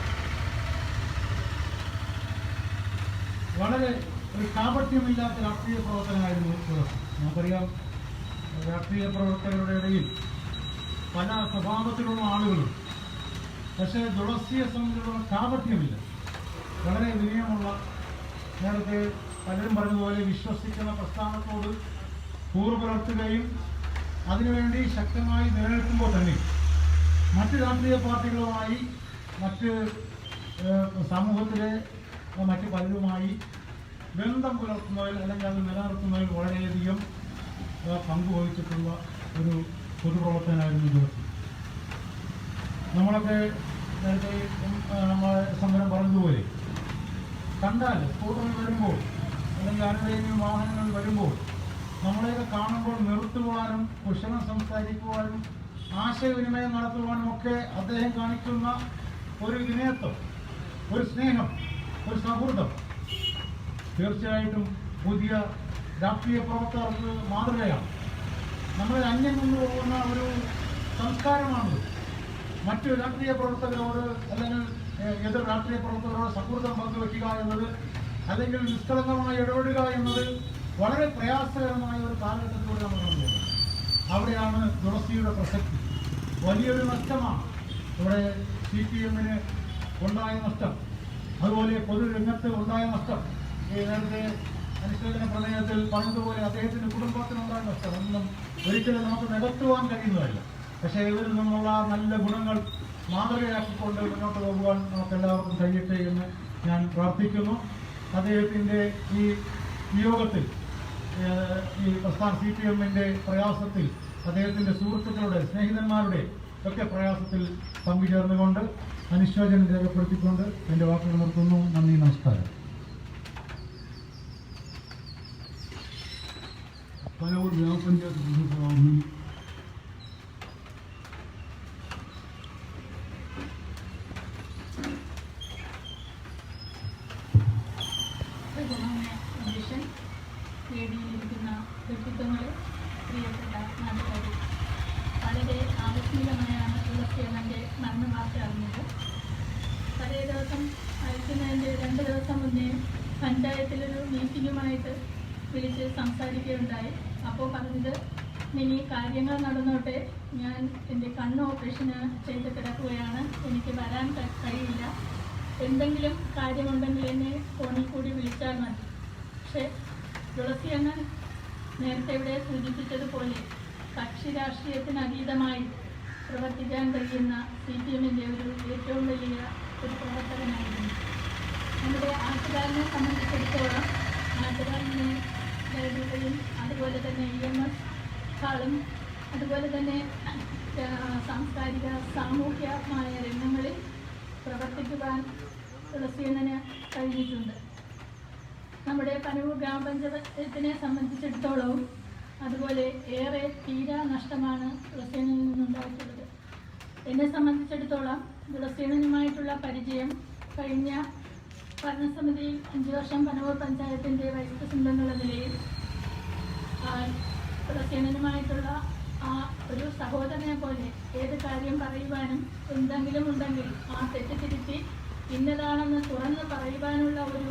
വളരെ ഒരു കാപട്യമില്ലാത്ത രാഷ്ട്രീയ പ്രവർത്തനമായിരുന്നു തുളസി. നമുക്കറിയാം, രാഷ്ട്രീയ പ്രവർത്തകരുടെ ഇടയിൽ പല സ്വഭാവത്തിലുള്ള ആളുകളും, പക്ഷേ തുളസിയെ സംബന്ധിച്ചിടത്തോളം കാപട്യമില്ല. വളരെ വിനയമുള്ള, നേരത്തെ പലരും പറഞ്ഞതുപോലെ വിശ്വസിക്കുന്ന പ്രസ്ഥാനത്തോട് കൂറ് പുലർത്തുകയും അതിനുവേണ്ടി ശക്തമായി നിലനിൽക്കുമ്പോൾ തന്നെ മറ്റ് രാഷ്ട്രീയ പാർട്ടികളുമായി, മറ്റ് സമൂഹത്തിലെ മറ്റ് പലരുമായി ബന്ധം പുലർത്തുന്നതിൽ അല്ലെങ്കിൽ അത് നിലനിർത്തുന്നതിൽ വളരെയധികം പങ്കുവഹിച്ചിട്ടുള്ള ഒരു പൊതുപ്രവർത്തകനായിരുന്നു തുളസി. നമ്മളൊക്കെ നേരത്തെ നമ്മളെ സമരം പറഞ്ഞതുപോലെ കണ്ടാൽ സ്കൂട്ടറിൽ വരുമ്പോൾ അല്ലെങ്കിൽ ആരുടെയും വാഹനങ്ങളിൽ വരുമ്പോൾ നമ്മളെയൊക്കെ കാണുമ്പോൾ നിർത്തുവാനും കുശലം സംസാരിക്കുവാനും ആശയവിനിമയം നടത്തുവാനും ഒക്കെ അദ്ദേഹം കാണിക്കുന്ന ഒരു വിനയത്വം, ഒരു സ്നേഹം, ഒരു സൗഹൃദം തീർച്ചയായിട്ടും പുതിയ രാഷ്ട്രീയ പ്രവർത്തകർക്ക് മാതൃകയാണ്. നമ്മൾ അന്യം നിന്ന് പോകുന്ന ഒരു സംസ്കാരമാണത്. മറ്റു രാഷ്ട്രീയ പ്രവർത്തകരോട് അല്ലെങ്കിൽ എതിർ രാഷ്ട്രീയ പ്രവർത്തകരോട് സൗഹൃദം പങ്കുവയ്ക്കുക എന്നത്, അല്ലെങ്കിൽ നിഷ്കളങ്കമായി ഇടപെടുക എന്നത് വളരെ പ്രയാസകരമായ ഒരു കാലഘട്ടത്തിലൂടെ നമ്മൾ കടന്നു പോകുന്നത്. അവിടെയാണ് തുളസിയുടെ പ്രസക്തി. വലിയൊരു നഷ്ടമാണ് ഇവിടെ CPMന് ഉണ്ടായ നഷ്ടം, അതുപോലെ പൊതുരംഗത്ത് ഉണ്ടായ നഷ്ടം. ഈ നേരത്തെ അനുശോചന പ്രമേയത്തിൽ പറഞ്ഞതുപോലെ അദ്ദേഹത്തിൻ്റെ കുടുംബത്തിനുണ്ടായ നഷ്ടം ഒന്നും ഒരിക്കലും നമുക്ക് നികത്തുവാൻ കഴിയുന്നതല്ല. പക്ഷേ ഇവരിൽ നിന്നുള്ള നല്ല ഗുണങ്ങൾ മാതൃകയാക്കിക്കൊണ്ട് മുന്നോട്ട് പോകുവാൻ നമുക്കെല്ലാവർക്കും കഴിയട്ടെ എന്ന് ഞാൻ പ്രാർത്ഥിക്കുന്നു. അദ്ദേഹത്തിൻ്റെ ഈ വിയോഗത്തിൽ, ഈ പ്രസ്ഥാന CPMന്റെ പ്രയാസത്തിൽ, അദ്ദേഹത്തിൻ്റെ സുഹൃത്തുക്കളുടെ, സ്നേഹിതന്മാരുടെ ഒക്കെ പ്രയാസത്തിൽ പങ്കുചേർന്നുകൊണ്ട് അനുശോചനം രേഖപ്പെടുത്തിക്കൊണ്ട് എൻ്റെ വാക്കുകൾ നിർത്തുന്നു. നന്ദി, നമസ്കാരം. പനവൂർ ഗ്രാമപഞ്ചായത്ത് പ്രസിഡന്റാവുന്നു. പഞ്ചായത്തിലൊരു മീറ്റിങ്ങുമായിട്ട് വിളിച്ച് സംസാരിക്കുകയുണ്ടായി. അപ്പോൾ പറഞ്ഞത് ഇനി കാര്യങ്ങൾ നടന്നോട്ടെ, ഞാൻ എൻ്റെ കണ്ണ് ഓപ്പറേഷന് ചെയ്ത് കിടക്കുകയാണ്, എനിക്ക് വരാൻ കഴിയില്ല, എന്തെങ്കിലും കാര്യമുണ്ടെങ്കിൽ എന്നെ ഫോണിൽ കൂടി വിളിച്ചാൽ മതി. പക്ഷേ തുളസി അണ്ണൻ നേരത്തെ ഇവിടെ സൂചിപ്പിച്ചതുപോലെ കക്ഷി രാഷ്ട്രീയത്തിന് അതീതമായി പ്രവർത്തിക്കാൻ കഴിയുന്ന CPM-ൻ്റെ ഒരു ഏറ്റവും വലിയ ഒരു പ്രവർത്തകനായിരുന്നു. നമ്മുടെ ആട്ടുകാരനെ സംബന്ധിച്ചിടത്തോളം ആട്ടുകാരനെ ലൈബ്രറിയും അതുപോലെ തന്നെ EMS ഹാളും അതുപോലെ തന്നെ സാംസ്കാരിക സാമൂഹ്യമായ രംഗങ്ങളിൽ പ്രവർത്തിക്കുവാൻ തുളസിയണ്ണന് കഴിഞ്ഞിട്ടുണ്ട്. നമ്മുടെ പനവൂർ ഗ്രാമപഞ്ചായത്തിനെ സംബന്ധിച്ചിടത്തോളവും അതുപോലെ ഏറെ തീരാ നഷ്ടമാണ് തുളസിയണ്ണനിൽ നിന്നുണ്ടായിട്ടുള്ളത്. എന്നെ സംബന്ധിച്ചിടത്തോളം തുളസിയണ്ണനുമായിട്ടുള്ള പരിചയം കഴിഞ്ഞ ഭരണസമിതി 5 വർഷം പനവൂർ പഞ്ചായത്തിൻ്റെ വൈസ് പ്രസിഡന്റ് എന്നുള്ള നിലയിൽ തുളസിയണ്ണനുമായിട്ടുള്ള ആ ഒരു സഹോദരനെ പോലെ ഏത് കാര്യം പറയുവാനും എന്തെങ്കിലും ഉണ്ടെങ്കിൽ ആ തെറ്റ് തിരുത്തി ഇന്നതാണെന്ന് തുറന്ന് പറയുവാനുള്ള ഒരു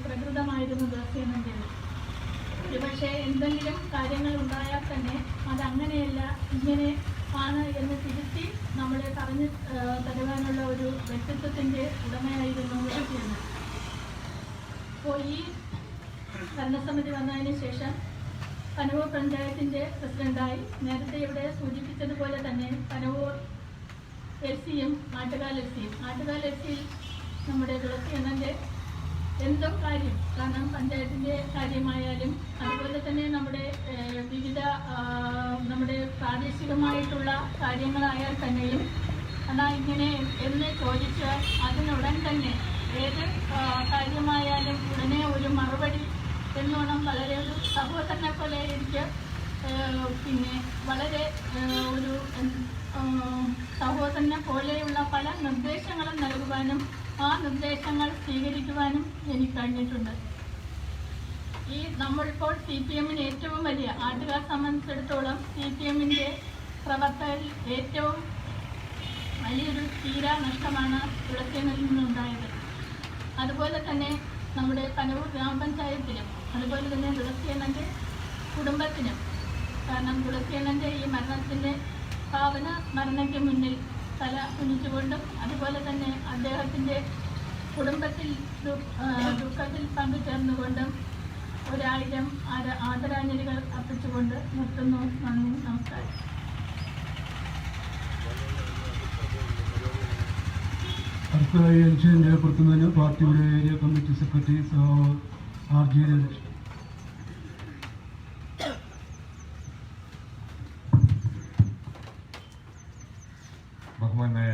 പ്രകൃതമായിരുന്നു തുളസിയണ്ണൻ്റേത്. ഒരുപക്ഷെ എന്തെങ്കിലും കാര്യങ്ങൾ ഉണ്ടായാൽ തന്നെ അതങ്ങനെയല്ല, ഇങ്ങനെ ആണ് എന്ന് തിരുത്തി നമ്മളെ പറഞ്ഞു തരുവാനുള്ള ഒരു വ്യക്തിത്വത്തിൻ്റെ ഉടമയായിരുന്നു തുളസിയണ്ണൻ. അപ്പോൾ ഈ ഭരണസമിതി വന്നതിന് ശേഷം പനവൂർ പഞ്ചായത്തിൻ്റെ പ്രസിഡന്റായി നേരത്തെ ഇവിടെ സൂചിപ്പിച്ചതുപോലെ തന്നെ പനവൂർ LC-യും ആട്ടുകാൽ LC-യിൽ നമ്മുടെ തുളസിയണ്ണൻ്റെ എന്തോ കാര്യം, കാരണം പഞ്ചായത്തിൻ്റെ കാര്യമായാലും അതുപോലെ തന്നെ നമ്മുടെ വിവിധ നമ്മുടെ പ്രാദേശികമായിട്ടുള്ള കാര്യങ്ങളായാൽ തന്നെയും എന്നാൽ ഇങ്ങനെ എന്ന് ചോദിച്ചാൽ അതിനുടൻ തന്നെ ഏത് കാര്യമായാലും ഉടനെ ഒരു മറുപടി എന്നോണം വളരെ ഒരു സഹോദരനെ പോലെ എനിക്ക് പിന്നെ വളരെ ഒരു സഹോദരനെ പോലെയുള്ള പല നിർദ്ദേശങ്ങളും നൽകുവാനും ആ നിർദ്ദേശങ്ങൾ സ്വീകരിക്കുവാനും എനിക്ക് കഴിഞ്ഞിട്ടുണ്ട്. ഈ നമ്മളിപ്പോൾ CPM-ന് ഏറ്റവും വലിയ ആട്ടുകാർ സംബന്ധിച്ചിടത്തോളം CPM-ൻ്റെ പ്രവർത്തകരിൽ ഏറ്റവും വലിയൊരു തീരാ നഷ്ടമാണ് തുളസിയണ്ണനിൽ നിന്നുണ്ടായത്. അതുപോലെ തന്നെ നമ്മുടെ പനവൂർ ഗ്രാമപഞ്ചായത്തിലും അതുപോലെ തന്നെ തുളസിയണ്ണൻ്റെ കുടുംബത്തിനും, കാരണം തുളസിയണ്ണൻ്റെ ഈ മരണത്തിൻ്റെ പാവന സ്മരണയ്ക്ക് മുന്നിൽ തല കുനിച്ചുകൊണ്ടും അതുപോലെ തന്നെ അദ്ദേഹത്തിൻ്റെ കുടുംബത്തിൽ ദുഃഖത്തിൽ പങ്കുചേർന്നുകൊണ്ടും 1000 ആദരാഞ്ജലികൾ അർപ്പിച്ചുകൊണ്ട് നിർത്തുന്നു. നന്ദി, നമസ്കാരം. അടുത്തതായി എലക്ഷൻ രേഖപ്പെടുത്തുന്നതിന് പാർട്ടിയുടെ area committee secretary RG Rajesh. ബഹുമാനായ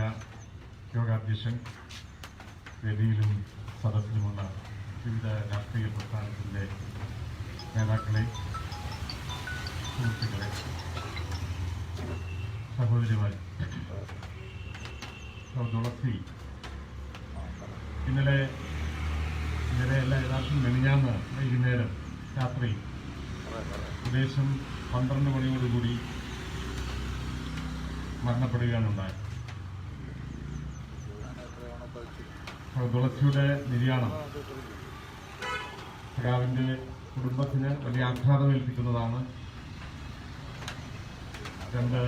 യോഗാധ്യക്ഷൻ, വേദിയിലും സദസ്സിലുമുള്ള വിവിധ രാഷ്ട്രീയ പ്രസ്ഥാനത്തിൻ്റെ നേതാക്കളെ, സുഹൃത്തുക്കളെ, സഹോദരിമാർ, തുളസി ഇന്നലെയല്ല യഥാർത്ഥം മെനിഞ്ഞാന്ന് വൈകുന്നേരം രാത്രി ഏകദേശം 12 മണിയോടുകൂടി മരണപ്പെടുകയാണുണ്ടായത്. തുളസിയുടെ നിര്യാണം സഖാവിൻ്റെ കുടുംബത്തിന് വലിയ ആഘാതമേൽപ്പിക്കുന്നതാണ്. 2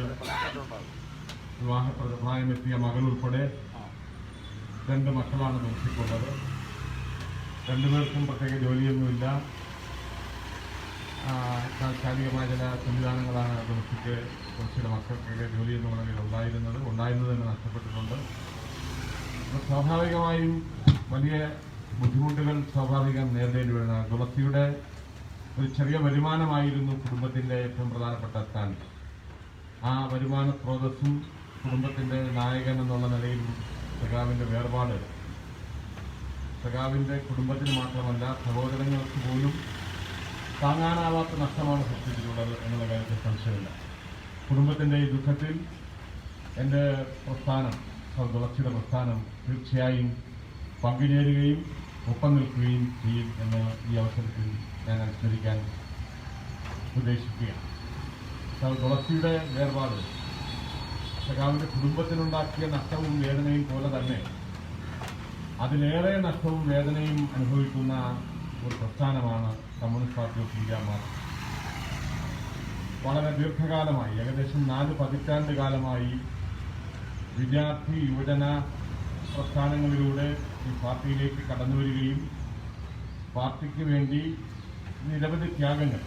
വിവാഹപ്രായമെത്തിയ മകൾ ഉൾപ്പെടെ 2 മക്കളാണ് തുളസിക്കുള്ളത്. 2 പേർക്കും പ്രത്യേക ജോലിയൊന്നുമില്ല. താൽക്കാലികമായ ചില സംവിധാനങ്ങളാണ് തുളസിയുടെ മക്കൾക്കൊക്കെ ജോലി എന്ന് പറഞ്ഞാൽ ഉണ്ടായിരുന്നത് തന്നെ നഷ്ടപ്പെട്ടിട്ടുണ്ട്. സ്വാഭാവികമായും വലിയ ബുദ്ധിമുട്ടുകൾ സ്വാഭാവികം നേരിടേണ്ടി വരുന്ന തുളസിയുടെ ഒരു ചെറിയ വരുമാനമായിരുന്നു കുടുംബത്തിൻ്റെ ഏറ്റവും പ്രധാനപ്പെട്ട സ്ഥാനം. ആ വരുമാന സ്രോതസ്സും കുടുംബത്തിൻ്റെ നായകൻ എന്നുള്ള നിലയിൽ സഖാവിൻ്റെ വേർപാട് സഖാവിൻ്റെ കുടുംബത്തിന് മാത്രമല്ല സഹോദരങ്ങൾക്ക് പോലും താങ്ങാനാവാത്ത നഷ്ടമാണ് സൃഷ്ടിച്ചിട്ടുള്ളത് എന്നുള്ള കാര്യത്തിൽ സംശയമില്ല. കുടുംബത്തിൻ്റെ ഈ ദുഃഖത്തിൽ എൻ്റെ പ്രസ്ഥാനം, തുളസിയുടെ പ്രസ്ഥാനം തീർച്ചയായും പങ്കുചേരുകയും ഒപ്പം നിൽക്കുകയും ചെയ്യും എന്ന് ഈ അവസരത്തിൽ ഞാൻ അനുസ്മരിക്കാൻ ഉദ്ദേശിക്കുകയാണ്. തുളസിയുടെ വേർപാട് സഖാവിൻ്റെ കുടുംബത്തിനുണ്ടാക്കിയ നഷ്ടവും വേദനയും പോലെ തന്നെ അതിലേറെ നഷ്ടവും വേദനയും അനുഭവിക്കുന്ന ഒരു പ്രസ്ഥാനമാണ് communist party of India Marxist. വളരെ ദീർഘകാലമായി, ഏകദേശം 4 പതിറ്റാണ്ട് കാലമായി വിദ്യാർത്ഥി യുവജന പ്രസ്ഥാനങ്ങളിലൂടെ ഈ പാർട്ടിയിലേക്ക് കടന്നു വരികയും പാർട്ടിക്ക് വേണ്ടി നിരവധി ത്യാഗങ്ങൾ,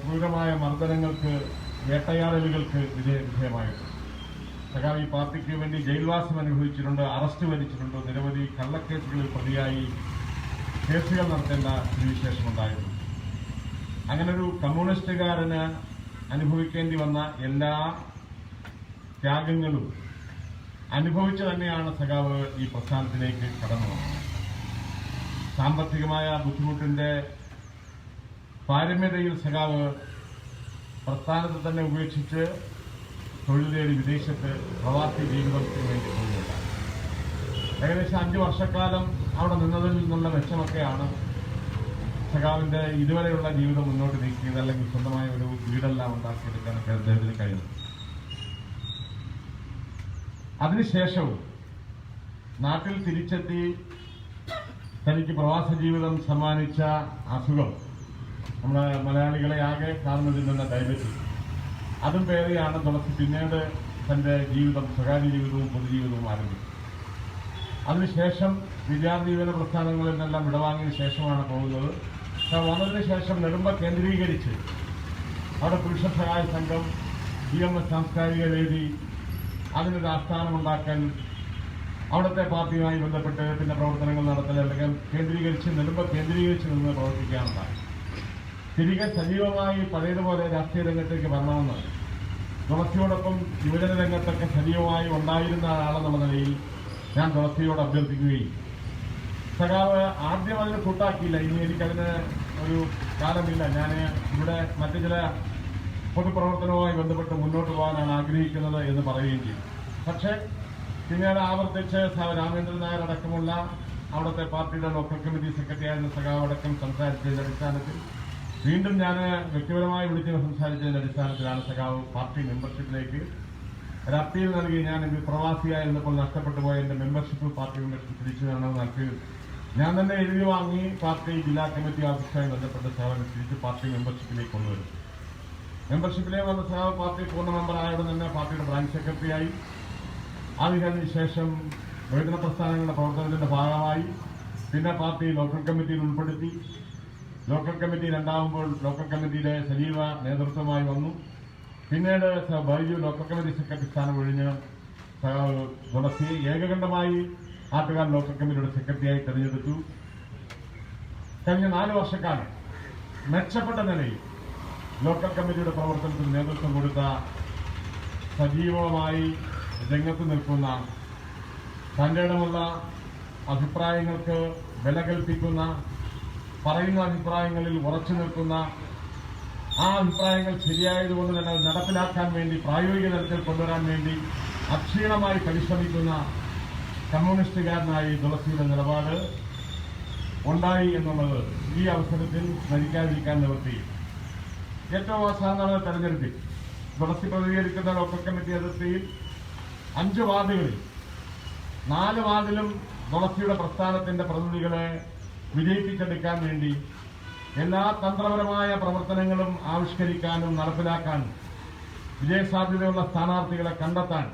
ക്രൂരമായ മർദ്ദനങ്ങൾക്ക്, വേട്ടയാടലുകൾക്ക് വിധേയമായിട്ടുണ്ട്. ഈ പാർട്ടിക്ക് വേണ്ടി ജയിൽവാസം അനുഭവിച്ചിട്ടുണ്ട്, അറസ്റ്റ് വരിച്ചിട്ടുണ്ട്, നിരവധി കള്ളക്കേസുകളിൽ പ്രതിയായി കേസുകൾ നടത്തേണ്ട സ്ഥിതിവിശേഷമുണ്ടായിരുന്നു. അങ്ങനെ ഒരു കമ്മ്യൂണിസ്റ്റുകാരന് അനുഭവിക്കേണ്ടി വന്ന എല്ലാ ത്യാഗങ്ങളും അനുഭവിച്ചു തന്നെയാണ് സഖാവ് ഈ പ്രസ്ഥാനത്തിലേക്ക് കടന്നു വന്നത്. സാമ്പത്തികമായ ബുദ്ധിമുട്ടിന്റെ പാരമ്യതയിൽ സഖാവ് പ്രസ്ഥാനത്തെ തന്നെ ഉപേക്ഷിച്ച് തൊഴിൽ തേടി വിദേശത്ത് പ്രവാസി ജീവിതത്തിന് വേണ്ടി പോകുന്നുണ്ടായി. ഏകദേശം 5 വർഷക്കാലം അവിടെ നിന്നതിൽ നിന്നുള്ള മെച്ചമൊക്കെയാണ് സഖാവിന്റെ ഇതുവരെയുള്ള ജീവിതം മുന്നോട്ട് നീക്കിയത്, അല്ലെങ്കിൽ സ്വന്തമായ ഒരു വീടെല്ലാം ഉണ്ടാക്കിയെടുക്കാനൊക്കെ അദ്ദേഹത്തിന് കഴിയുന്നത്. അതിനുശേഷവും നാട്ടിൽ തിരിച്ചെത്തി തനിക്ക് പ്രവാസ ജീവിതം സമ്മാനിച്ച അസുഖം, നമ്മുടെ മലയാളികളെ ആകെ കാണുന്നതിൽ നിന്ന് ഡയബറ്റിസ്, അതും പേരെയാണ് തുളസി പിന്നീട് തന്റെ ജീവിതം, സ്വകാര്യ ജീവിതവും പൊതുജീവിതവും ആരംഭിച്ചത്. അതിനുശേഷം വിദ്യാർത്ഥി യുവജന പ്രസ്ഥാനങ്ങളിൽ നിന്നെല്ലാം വിടവാങ്ങിയതിനു ശേഷമാണ് പോകുന്നത്. വന്നതിന് ശേഷം നെടുമ്പ കേന്ദ്രീകരിച്ച് അവിടെ പുരുഷ സഹായ സംഘം, EMS സാംസ്കാരിക വേദി, അതിനൊരു ആസ്ഥാനമുണ്ടാക്കൽ, അവിടുത്തെ പാർട്ടിയുമായി ബന്ധപ്പെട്ട് പിന്നെ പ്രവർത്തനങ്ങൾ നടത്തൽ, അല്ലെങ്കിൽ നെടുമ്പ കേന്ദ്രീകരിച്ച് നിന്ന് പ്രവർത്തിക്കാനുണ്ടായി. തിരികെ സജീവമായി പഴയതുപോലെ രാഷ്ട്രീയ രംഗത്തേക്ക് വരണമെന്ന് തുളസിയോടൊപ്പം യുവജന രംഗത്തൊക്കെ സജീവമായി ഉണ്ടായിരുന്ന ആളെന്നുള്ള നിലയിൽ ഞാൻ തുളസിയോട് അഭ്യർത്ഥിക്കുകയും, സഖാവ് ആദ്യം അതിന് കൂട്ടാക്കിയില്ല, ഇനി എനിക്കതിന് ഒരു കാലമില്ല, ഞാൻ ഇവിടെ മറ്റു ചില പൊതുപ്രവർത്തനവുമായി ബന്ധപ്പെട്ട് മുന്നോട്ട് പോകാനാണ് ആഗ്രഹിക്കുന്നത് എന്ന് പറയുകയും ചെയ്തു. പക്ഷേ പിന്നീട് ആവർത്തിച്ച് രാമേന്ദ്രൻ നായർ അടക്കമുള്ള അവിടുത്തെ പാർട്ടിയുടെ ലോക്കൽ കമ്മിറ്റി സെക്രട്ടറി ആയിരുന്ന സഖാവ് അടക്കം സംസാരിച്ചതിന്റെ അടിസ്ഥാനത്തിൽ വീണ്ടും ഞാൻ വ്യക്തിപരമായി വിളിച്ച് സംസാരിച്ചതിന്റെ അടിസ്ഥാനത്തിലാണ് സഖാവ് പാർട്ടി മെമ്പർഷിപ്പിലേക്ക് ഒരു അപ്പീൽ നൽകി. ഞാൻ പ്രവാസിയായിരുന്നപ്പോൾ നഷ്ടപ്പെട്ടു പോയ എന്റെ മെമ്പർഷിപ്പ്, പാർട്ടി മെമ്പർഷിപ്പ് തിരിച്ചു തരണമെന്ന് അപ്പീൽ ഞാൻ തന്നെ എഴുതി വാങ്ങി പാർട്ടി ജില്ലാ കമ്മിറ്റി ഓഫീസുമായി ബന്ധപ്പെട്ട് സേവനം തിരിച്ച് പാർട്ടി മെമ്പർഷിപ്പിലേക്ക് കൊണ്ടുവരും. മെമ്പർഷിപ്പിലേക്ക് വന്ന സഖാവ് പാർട്ടി പൂർണ്ണ മെമ്പറായവിടെ തന്നെ പാർട്ടിയുടെ ബ്രാഞ്ച് സെക്രട്ടറിയായി. അതിന് ശേഷം യുവജന പ്രസ്ഥാനങ്ങളുടെ പ്രവർത്തനത്തിന്റെ ഭാഗമായി പിന്നെ പാർട്ടി ലോക്കൽ കമ്മിറ്റിയിൽ ഉൾപ്പെടുത്തി. ലോക്കൽ കമ്മിറ്റി രണ്ടാകുമ്പോൾ ലോക്കൽ കമ്മിറ്റിയുടെ സജീവ നേതൃത്വമായി വന്നു. പിന്നീട് ബൈജു ലോക്കൽ കമ്മിറ്റി സെക്രട്ടറി സ്ഥാനം ഒഴിഞ്ഞ് തുളസിയെ ഏകകണ്ഠമായി ആറ്റുകാൽ ലോക്കൽ കമ്മിറ്റിയുടെ സെക്രട്ടറിയായി തെരഞ്ഞെടുത്തു. കഴിഞ്ഞ 4 വർഷക്കാലം മെച്ചപ്പെട്ട നിലയിൽ ലോക്കൽ കമ്മിറ്റിയുടെ പ്രവർത്തനത്തിന് നേതൃത്വം കൊടുത്ത, സജീവമായി രംഗത്ത് നിൽക്കുന്ന, തന്റെ ഇടമുള്ള അഭിപ്രായങ്ങൾക്ക് വില കൽപ്പിക്കുന്ന, പറയുന്ന അഭിപ്രായങ്ങളിൽ ഉറച്ചു നിൽക്കുന്ന, ആ അഭിപ്രായങ്ങൾ ശരിയായതുകൊണ്ട് തന്നെ നടപ്പിലാക്കാൻ വേണ്ടി, പ്രായോഗിക തലത്തിൽ കൊണ്ടുവരാൻ വേണ്ടി അക്ഷീണമായി പരിശ്രമിക്കുന്ന കമ്മ്യൂണിസ്റ്റുകാരനായി തുളസിയുടെ നിലപാട് ഉണ്ടായി എന്നുള്ളത് ഈ അവസരത്തിൽ സ്മരിക്കാതിരിക്കാൻ നിവൃത്തിയും. ഏറ്റവും അവസാനമാണ് തെരഞ്ഞെടുപ്പിൽ തുളസി പ്രതികരിക്കുന്ന ലോക്കൽ കമ്മിറ്റി അതിർത്തിയിൽ 5 വാർഡുകളിൽ 4 വാർഡിലും തുളസിയുടെ പ്രസ്ഥാനത്തിന്റെ പ്രതിനിധികളെ വിജയിപ്പിച്ചെടുക്കാൻ വേണ്ടി എല്ലാ തന്ത്രപരമായ പ്രവർത്തനങ്ങളും ആവിഷ്കരിക്കാനും നടപ്പിലാക്കാനും വിജയസാധ്യതയുള്ള സ്ഥാനാർത്ഥികളെ കണ്ടെത്താൻ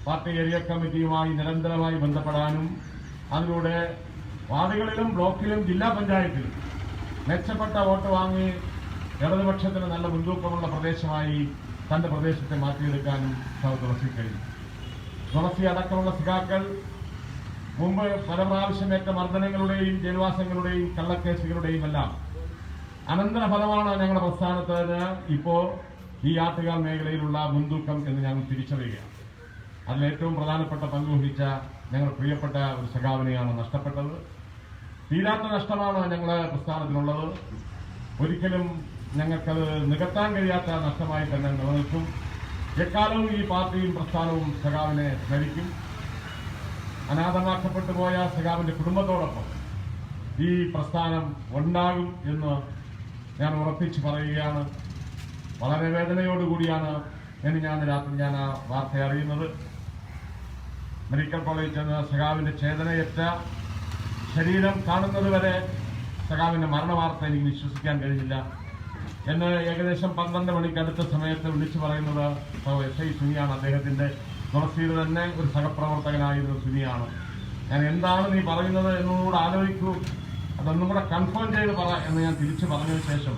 പാർട്ടി ഏരിയ കമ്മിറ്റിയുമായി നിരന്തരമായി ബന്ധപ്പെടാനും അതിലൂടെ വാർഡുകളിലും ബ്ലോക്കിലും ജില്ലാ പഞ്ചായത്തിലും മെച്ചപ്പെട്ട വോട്ട് വാങ്ങി ഇടതുപക്ഷത്തിന് നല്ല മുൻതൂക്കമുള്ള പ്രദേശമായി തന്റെ പ്രദേശത്തെ മാറ്റിയെടുക്കാനും തുളസി കഴിഞ്ഞു. തുളസി അടക്കമുള്ള സഖാക്കൾ മുമ്പ് പല പ്രാവശ്യമേറ്റ മർദ്ദനങ്ങളുടെയും ജയിൽവാസങ്ങളുടെയും കള്ളക്കേസുകളുടെയും എല്ലാം അനന്തരഫലമാണ് ഞങ്ങളുടെ പ്രസ്ഥാനത്തിന് ഇപ്പോ ഈ ആറ്റുകാൽ മേഖലയിലുള്ള മുൻതൂക്കം എന്ന് ഞങ്ങൾ തിരിച്ചറിയുകയാണ്. അതിലേറ്റവും പ്രധാനപ്പെട്ട പങ്ക് വഹിച്ച ഞങ്ങൾ പ്രിയപ്പെട്ട ഒരു സഖാവിനെയാണ് നഷ്ടപ്പെട്ടത്. തീരാത്ത നഷ്ടമാണ് ഞങ്ങളുടെ പ്രസ്ഥാനത്തിനുള്ളത്. ഒരിക്കലും ഞങ്ങൾക്കത് നികത്താൻ കഴിയാത്ത നഷ്ടമായി തന്നെ നിലനിൽക്കും. എക്കാലവും ഈ പാർട്ടിയും പ്രസ്ഥാനവും സഖാവിനെ സ്മരിക്കും. അനാഥമാക്കപ്പെട്ടു പോയ സഖാവിന്റെ കുടുംബത്തോടൊപ്പം ഈ പ്രസ്ഥാനം ഉണ്ടാകും എന്ന് ഞാൻ ഉറപ്പിച്ച് പറയുകയാണ്. വളരെ വേദനയോടുകൂടിയാണ് ഞാൻ രാത്രി ആ വാർത്ത അറിയുന്നത്. മെഡിക്കൽ കോളേജിൽ ചെന്ന് സഖാവിൻ്റെ ചേതനയറ്റ ശരീരം കാണുന്നത് വരെ സഖാവിൻ്റെ മരണവാർത്ത എനിക്ക് വിശ്വസിക്കാൻ കഴിഞ്ഞില്ല. എന്ന് ഏകദേശം 12 മണിക്ക് അടുത്ത സമയത്ത് വിളിച്ചു പറയുന്നത് SI സുനിയാണ്. അദ്ദേഹത്തിൻ്റെ തുളസിയുടെ തന്നെ ഒരു സഹപ്രവർത്തകനായിരുന്ന സുനിയാണ്. ഞാൻ എന്താണ് നീ പറയുന്നത് എന്നോട് ആലോചിക്കൂ, അതൊന്നും കൂടെ കൺഫേം ചെയ്ത് പറ എന്ന് ഞാൻ തിരിച്ചു പറഞ്ഞതിന് ശേഷം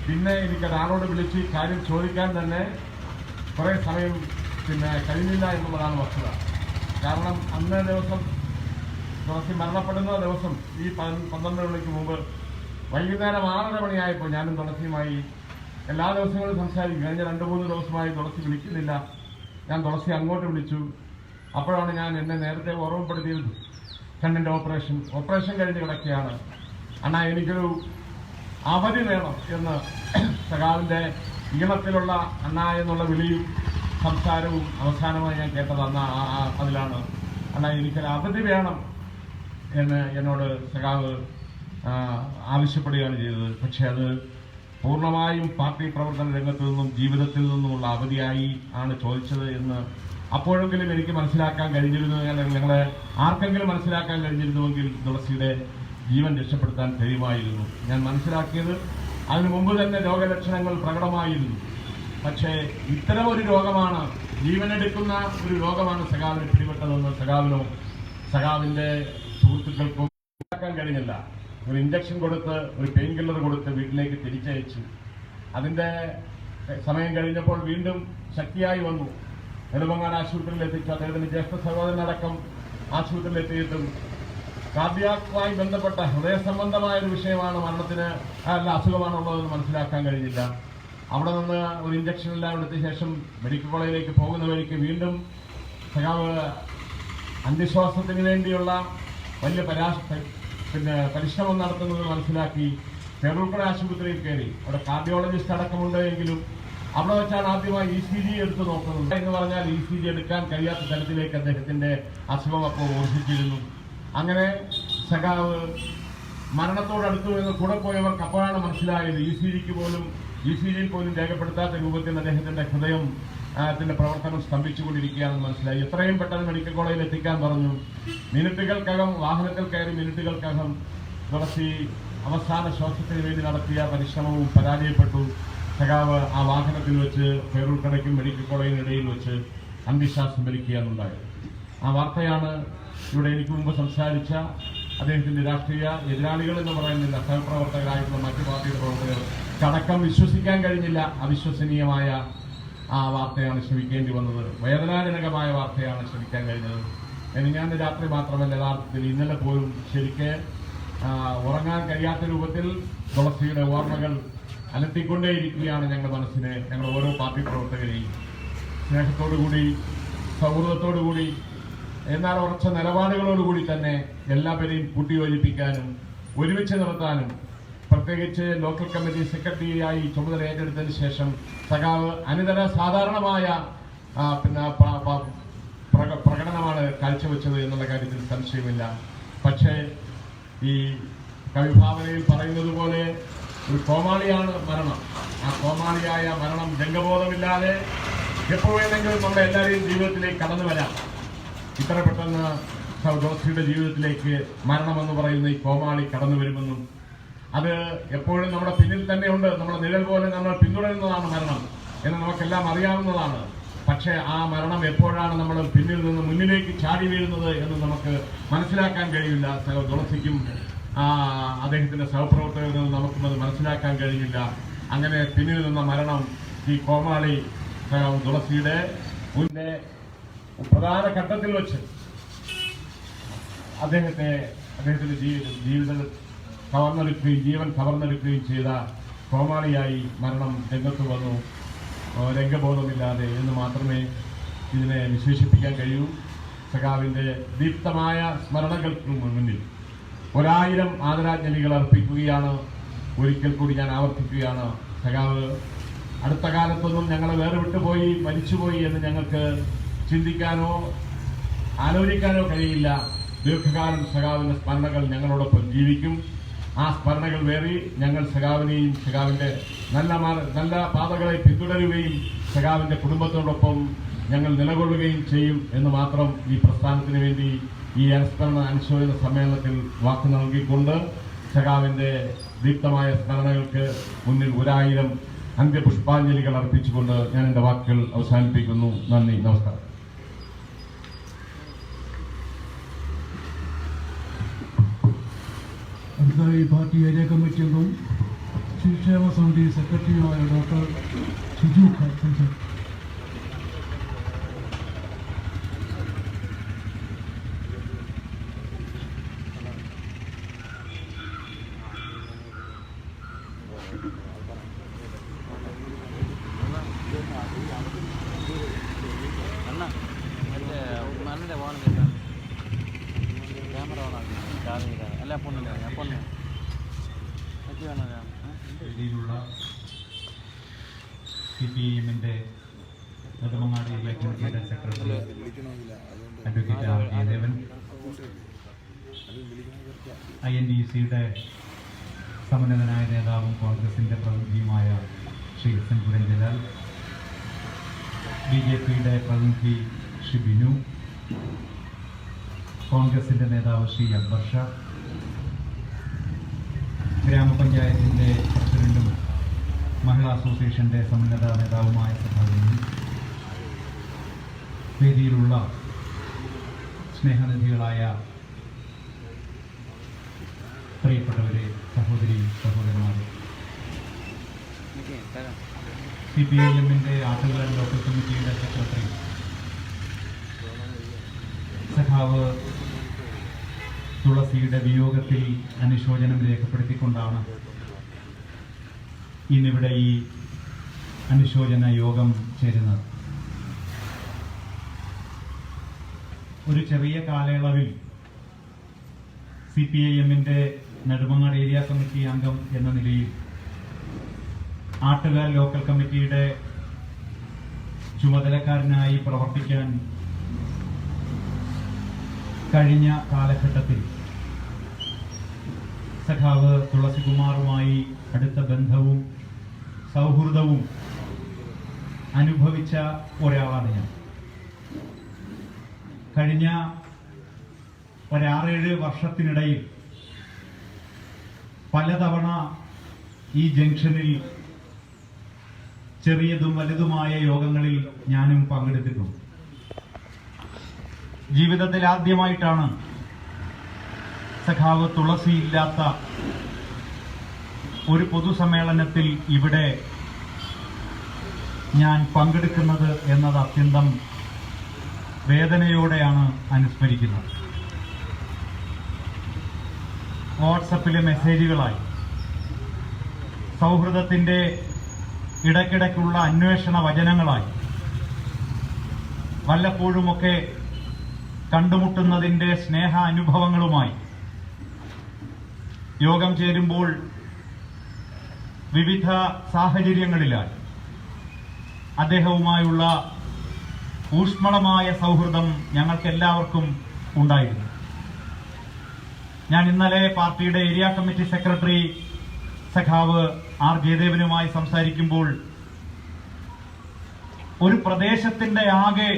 പിന്നെ എനിക്കൊരാളോട് വിളിച്ച് കാര്യം ചോദിക്കാൻ തന്നെ കുറേ സമയം കഴിഞ്ഞില്ല എന്നുള്ളതാണ് വസ്തുത. കാരണം അന്നേ ദിവസം തുളസി മരണപ്പെടുന്ന ദിവസം ഈ 12 മണിക്ക് മുമ്പ് വൈകുന്നേരം 6:30 മണിയായപ്പോൾ ഞാനും തുളസിയുമായി എല്ലാ ദിവസങ്ങളും സംസാരിക്കും. കഴിഞ്ഞ 2-3 ദിവസമായി തുളസി വിളിക്കുന്നില്ല. ഞാൻ തുളസി അങ്ങോട്ട് വിളിച്ചു. അപ്പോഴാണ് ഞാൻ എന്നെ നേരത്തെ ഓർമ്മപ്പെടുത്തിയത് കണ്ണിൻ്റെ ഓപ്പറേഷൻ കഴിഞ്ഞ് കിടക്കുകയാണ്. അണ്ണാ എനിക്കൊരു അവധി വേണം എന്ന് സഖാവിൻ്റെ ഈണത്തിലുള്ള അണ്ണ എന്നുള്ള വിളിയും സംസാരവും അവസാനമായി ഞാൻ കേട്ടത് അതിലാണ്. അണ്ണാ എനിക്കൊരു അവധി വേണം എന്ന് എന്നോട് സഖാവ് ആവശ്യപ്പെടുകയാണ് ചെയ്തത്. പക്ഷെ അത് പൂർണ്ണമായും പാർട്ടി പ്രവർത്തന രംഗത്തു നിന്നും ജീവിതത്തിൽ നിന്നുമുള്ള അവധിയായി ആണ് ചോദിച്ചത് എന്ന് അപ്പോഴെങ്കിലും എനിക്ക് മനസ്സിലാക്കാൻ കഴിഞ്ഞിരുന്നു. ഞങ്ങളെ ആർക്കെങ്കിലും മനസ്സിലാക്കാൻ കഴിഞ്ഞിരുന്നുവെങ്കിൽ തുളസിയുടെ ജീവൻ രക്ഷപ്പെടുത്താൻ കഴിയുമായിരുന്നു. ഞാൻ മനസ്സിലാക്കിയത് അതിനു മുമ്പ് തന്നെ രോഗലക്ഷണങ്ങൾ പ്രകടമായിരുന്നു. പക്ഷേ ഇത്തരം ഒരു രോഗമാണ്, ജീവനെടുക്കുന്ന ഒരു രോഗമാണ് സഖാവിനെ പിടിപെട്ടതെന്ന് സഖാവിനോ സഖാവിൻ്റെ സുഹൃത്തുക്കൾക്കോ മനസ്സിലാക്കാൻ കഴിഞ്ഞില്ല. ഒരു ഇഞ്ചക്ഷൻ കൊടുത്ത് ഒരു പെയിൻ കില്ലർ കൊടുത്ത് വീട്ടിലേക്ക് തിരിച്ചയച്ചു. അതിൻ്റെ സമയം കഴിഞ്ഞപ്പോൾ വീണ്ടും ശക്തിയായി വന്നു. നെടുമങ്ങാട് ആശുപത്രിയിൽ എത്തിച്ചു. അദ്ദേഹത്തിന്റെ ജ്യേഷ്ഠ സഹോദരനടക്കം ആശുപത്രിയിൽ എത്തിയിട്ടും കാർഡിയാക്കുമായി ബന്ധപ്പെട്ട ഹൃദയ സംബന്ധമായ ഒരു വിഷയമാണ് അസുഖമാണുള്ളതെന്ന് മനസ്സിലാക്കാൻ കഴിഞ്ഞില്ല. അവിടെ നിന്ന് ഒരു ഇഞ്ചക്ഷൻ എല്ലാം എടുത്ത ശേഷം മെഡിക്കൽ കോളേജിലേക്ക് പോകുന്ന വഴിക്ക് വീണ്ടും സഖാവ് അന്ത്യശ്വാസത്തിന് വേണ്ടിയുള്ള വലിയ പരിശ്രമം നടത്തുന്നത് മനസ്സിലാക്കി പേരൂർക്കട ആശുപത്രിയിൽ കയറി. അവിടെ കാർഡിയോളജിസ്റ്റ് അടക്കമുണ്ട് എങ്കിലും അവിടെ വെച്ചാണ് ആദ്യമായി ECG എടുത്ത് നോക്കുന്നത്. എന്ന് പറഞ്ഞാൽ ECG എടുക്കാൻ കഴിയാത്ത തരത്തിലേക്ക് അദ്ദേഹത്തിന്റെ അസുഖം അപ്പോൾ വർദ്ധിച്ചിരുന്നു. അങ്ങനെ സഖാവ് മരണത്തോടടുത്തു എന്ന് കൂടെ പോയവർക്ക് അപ്പോഴാണ് മനസ്സിലായത് ECGയിൽ പോലും രേഖപ്പെടുത്താത്ത രൂപത്തിൽ അദ്ദേഹത്തിന്റെ ഹൃദയത്തിന്റെ പ്രവർത്തനം സ്തംഭിച്ചുകൊണ്ടിരിക്കുകയാണെന്ന് മനസ്സിലായി. എത്രയും പെട്ടെന്ന് മെഡിക്കൽ കോളേജിൽ എത്തിക്കാൻ പറഞ്ഞു. മിനിറ്റുകൾക്കകം വാഹനത്തിൽ കയറി മിനിറ്റുകൾക്കകം തുളസി അവസാന ശ്വാസത്തിന് വേണ്ടി നടത്തിയ പരിശ്രമവും പരാജയപ്പെട്ടു. സഖാവ് ആ വാഹനത്തിൽ വെച്ച് പേരൂർക്കടയ്ക്കും മെഡിക്കൽ കോളേജിനിടയിൽ വെച്ച് അന്ത്യശ്വാസം വലിക്കുകയാണുണ്ടായത്. ആ വാർത്തയാണ് ഇവിടെ എനിക്ക് മുമ്പ് സംസാരിച്ച അദ്ദേഹത്തിന്റെ രാഷ്ട്രീയ എതിരാളികൾ എന്ന് പറയുന്നില്ല, സഹപ്രവർത്തകരായിട്ടുള്ള മറ്റു പാർട്ടിയുടെ പ്രവർത്തകർ അടക്കം വിശ്വസിക്കാൻ കഴിഞ്ഞില്ല. അവിശ്വസനീയമായ ആ വാർത്തയാണ് ശ്രമിക്കേണ്ടി വന്നത്. വേദനാജനകമായ വാർത്തയാണ് ശ്രമിക്കാൻ കഴിഞ്ഞത്. ഞാൻ രാത്രി മാത്രമല്ല, യഥാർത്ഥത്തിൽ ഇന്നലെ പോലും ശരിക്ക് ഉറങ്ങാൻ കഴിയാത്ത രൂപത്തിൽ തുളസിയുടെ ഓർമ്മകൾ അലട്ടിക്കൊണ്ടേയിരിക്കുകയാണ് ഞങ്ങളുടെ മനസ്സിനെ, ഞങ്ങളുടെ ഓരോ പാർട്ടി പ്രവർത്തകരെയും. സ്നേഹത്തോടുകൂടി സൗഹൃദത്തോടുകൂടി എന്നാൽ ഉറച്ച നിലപാടുകളോടുകൂടി തന്നെ എല്ലാവരെയും കൂട്ടിയോജിപ്പിക്കാനും ഒരുമിച്ച് നിർത്താനും, പ്രത്യേകിച്ച് ലോക്കൽ കമ്മിറ്റി സെക്രട്ടറിയായി ചുമതല ഏറ്റെടുത്തതിന് ശേഷം സഖാവ് അനിതര സാധാരണമായ പ്രകടനമാണ് കാഴ്ചവെച്ചത് എന്നുള്ള കാര്യത്തിൽ സംശയമില്ല. പക്ഷേ ഈ കവിഭാവനയിൽ പറയുന്നത് പോലെ ഒരു കോമാളിയാണ് മരണം. ആ കോമാളിയായ മരണം രംഗബോധമില്ലാതെ എപ്പോഴെങ്കിലും നമ്മുടെ എല്ലാവരെയും ജീവിതത്തിലേക്ക് കടന്നു വരാം. ഇത്ര പെട്ടെന്ന് തുളസിയുടെ ജീവിതത്തിലേക്ക് മരണമെന്ന് പറയുന്ന ഈ കോമാളി കടന്നു വരുമെന്നും അത് എപ്പോഴും നമ്മുടെ പിന്നിൽ തന്നെയുണ്ട്, നമ്മുടെ നിഴൽ പോലെ നമ്മൾ പിന്തുടരുന്നതാണ് മരണം എന്ന് നമുക്കെല്ലാം അറിയാവുന്നതാണ്. പക്ഷേ ആ മരണം എപ്പോഴാണ് നമ്മൾ പിന്നിൽ നിന്ന് മുന്നിലേക്ക് ചാടി വീഴുന്നത് എന്ന് നമുക്ക് മനസ്സിലാക്കാൻ കഴിയില്ല. തുളസിക്കും അദ്ദേഹത്തിന്റെ സഹപ്രവർത്തകരും നമുക്കും അത് മനസ്സിലാക്കാൻ കഴിഞ്ഞില്ല. അങ്ങനെ പിന്നിൽ നിന്ന മരണം ഈ കോമാളി തുളസിയുടെ മുന്നേ പ്രധാന ഘട്ടത്തിൽ വെച്ച് അദ്ദേഹത്തിന്റെ ജീവിതം കവർന്നെടുക്കുകയും ജീവൻ കവർന്നെടുക്കുകയും ചെയ്ത കോമാളിയായി മരണം രംഗത്ത് വന്നു. രംഗബോധമില്ലാതെ എന്ന് മാത്രമേ ഇതിനെ വിശേഷിപ്പിക്കാൻ കഴിയൂ. സഖാവിന്റെ ദീപ്തമായ സ്മരണകൾക്ക് മുന്നിൽ 1000 ആദരാഞ്ജലികൾ അർപ്പിക്കുകയാണ്. ഒരിക്കൽ കൂടി ഞാൻ ആവർത്തിക്കുകയാണ്, സഖാവ് അടുത്ത കാലത്തൊന്നും ഞങ്ങളെ വേർവിട്ടുപോയി മരിച്ചുപോയി എന്ന് ഞങ്ങൾക്ക് ചിന്തിക്കാനോ ആലോചിക്കാനോ കഴിയില്ല. ദീർഘകാലം സഖാവിന്റെ സ്മരണകൾ ഞങ്ങളോടൊപ്പം ജീവിക്കും. ആ സ്മരണകൾ വേറി ഞങ്ങൾ സഖാവിനെയും സഖാവിന്റെ നല്ല പാതകളെ പിന്തുടരുകയും സഖാവിന്റെ കുടുംബത്തോടൊപ്പം ഞങ്ങൾ നിലകൊള്ളുകയും ചെയ്യും എന്ന് മാത്രം ഈ പ്രസ്ഥാനത്തിന് വേണ്ടി ഈ അനുശോചന സമ്മേളനത്തിൽ വാക്ക് നൽകിക്കൊണ്ട് സഖാവിൻ്റെ ദീപ്തമായ സ്മരണകൾക്ക് മുന്നിൽ 1000 അന്ത്യപുഷ്പാഞ്ജലികൾ അർപ്പിച്ചുകൊണ്ട് ഞാൻ എൻ്റെ വാക്കുകൾ അവസാനിപ്പിക്കുന്നു. നന്ദി, നമസ്കാരം. അടുത്തതായി പാർട്ടി ഏരിയ കമ്മിറ്റി അംഗവും ശിശുക്ഷേമ സമിതി സെക്രട്ടറിയുമായ ഡോക്ടർ ഷിജു ഖാൻ. രീതിയിലുള്ള CPIM-ന്റെ നെടുമങ്ങാട് ഏരിയ കമ്മിറ്റിയുടെ സെക്രട്ടറി അഡ്വക്കേറ്റ് ആർ ജയദേവൻ, INDC-യുടെ സമന്നതനായ നേതാവും കോൺഗ്രസിൻ്റെ പ്രതിനിധിയുമായ ശ്രീ സെൻപുരൻ ജലാൽ, BJP-യുടെ പ്രതിനിധി ശ്രീ ബിനു, കോൺഗ്രസിൻ്റെ നേതാവ് ശ്രീ അക്ബർ ഷാ, ഗ്രാമപഞ്ചായത്തിൻ്റെ പ്രസിഡന്റും മഹിളാ അസോസിയേഷൻ്റെ സമന്നത നേതാവുമായ സഭാവിനും, വേദിയിലുള്ള സ്നേഹനിധികളായ പ്രിയപ്പെട്ടവരെ, സഹോദരി സഹോദരന്മാരെ, CPIM-ന്റെ ആറ്റുകാൽ ലോക്കൽ കമ്മിറ്റിയുടെ സെക്രട്ടറി സഖാവ് തുളസിയുടെ വിയോഗത്തിൽ അനുശോചനം രേഖപ്പെടുത്തിക്കൊണ്ടാണ് ഇന്നിവിടെ ഈ അനുശോചന യോഗം ചേരുന്നത്. ഒരു ചെറിയ കാലയളവിൽ CPIM-ന്റെ നെടുമങ്ങാട് ഏരിയ കമ്മിറ്റി അംഗം എന്ന നിലയിൽ ആട്ടുകാൽ ലോക്കൽ കമ്മിറ്റിയുടെ ചുമതലക്കാരനായി പ്രവർത്തിക്കാൻ കഴിഞ്ഞ കാലഘട്ടത്തിൽ സഖാവ് തുളസികുമാറുമായി അടുത്ത ബന്ധവും സൗഹൃദവും അനുഭവിച്ച ഒരാളാണ് ഞാൻ. കഴിഞ്ഞ 6-7 വർഷത്തിനിടയിൽ പലതവണ ഈ ജംഗ്ഷനിൽ ചെറിയതും വലുതുമായ യോഗങ്ങളിൽ ഞാനും പങ്കെടുത്തിട്ടുണ്ട്. ജീവിതത്തിൽ ആദ്യമായിട്ടാണ് സഖാവ് തുളസി ഇല്ലാത്ത ഒരു പൊതുസമ്മേളനത്തിൽ ഇവിടെ ഞാൻ പങ്കെടുക്കുന്നത് എന്നത് അത്യന്തം വേദനയോടെയാണ് അനുസ്മരിക്കുന്നത്. വാട്സപ്പിലെ മെസ്സേജുകളായി, സൗഹൃദത്തിൻ്റെ ഇടയ്ക്കിടയ്ക്കുള്ള അന്വേഷണ വചനങ്ങളായി, വല്ലപ്പോഴുമൊക്കെ കണ്ടുമുട്ടുന്നതിൻ്റെ സ്നേഹ അനുഭവങ്ങളുമായി യോഗം ചേരുമ്പോൾ വിവിധ സാഹചര്യങ്ങളിലായി അദ്ദേഹവുമായുള്ള ഊഷ്മളമായ സൗഹൃദം ഞങ്ങൾക്കെല്ലാവർക്കും ഉണ്ടായിരുന്നു. ഞാൻ ഇന്നലെ പാർട്ടിയുടെ ഏരിയ കമ്മിറ്റി സെക്രട്ടറി സഖാവ് ആർ ജയദേവനുമായി സംസാരിക്കുമ്പോൾ ഒരു പ്രദേശത്തിന്റെ ആകെ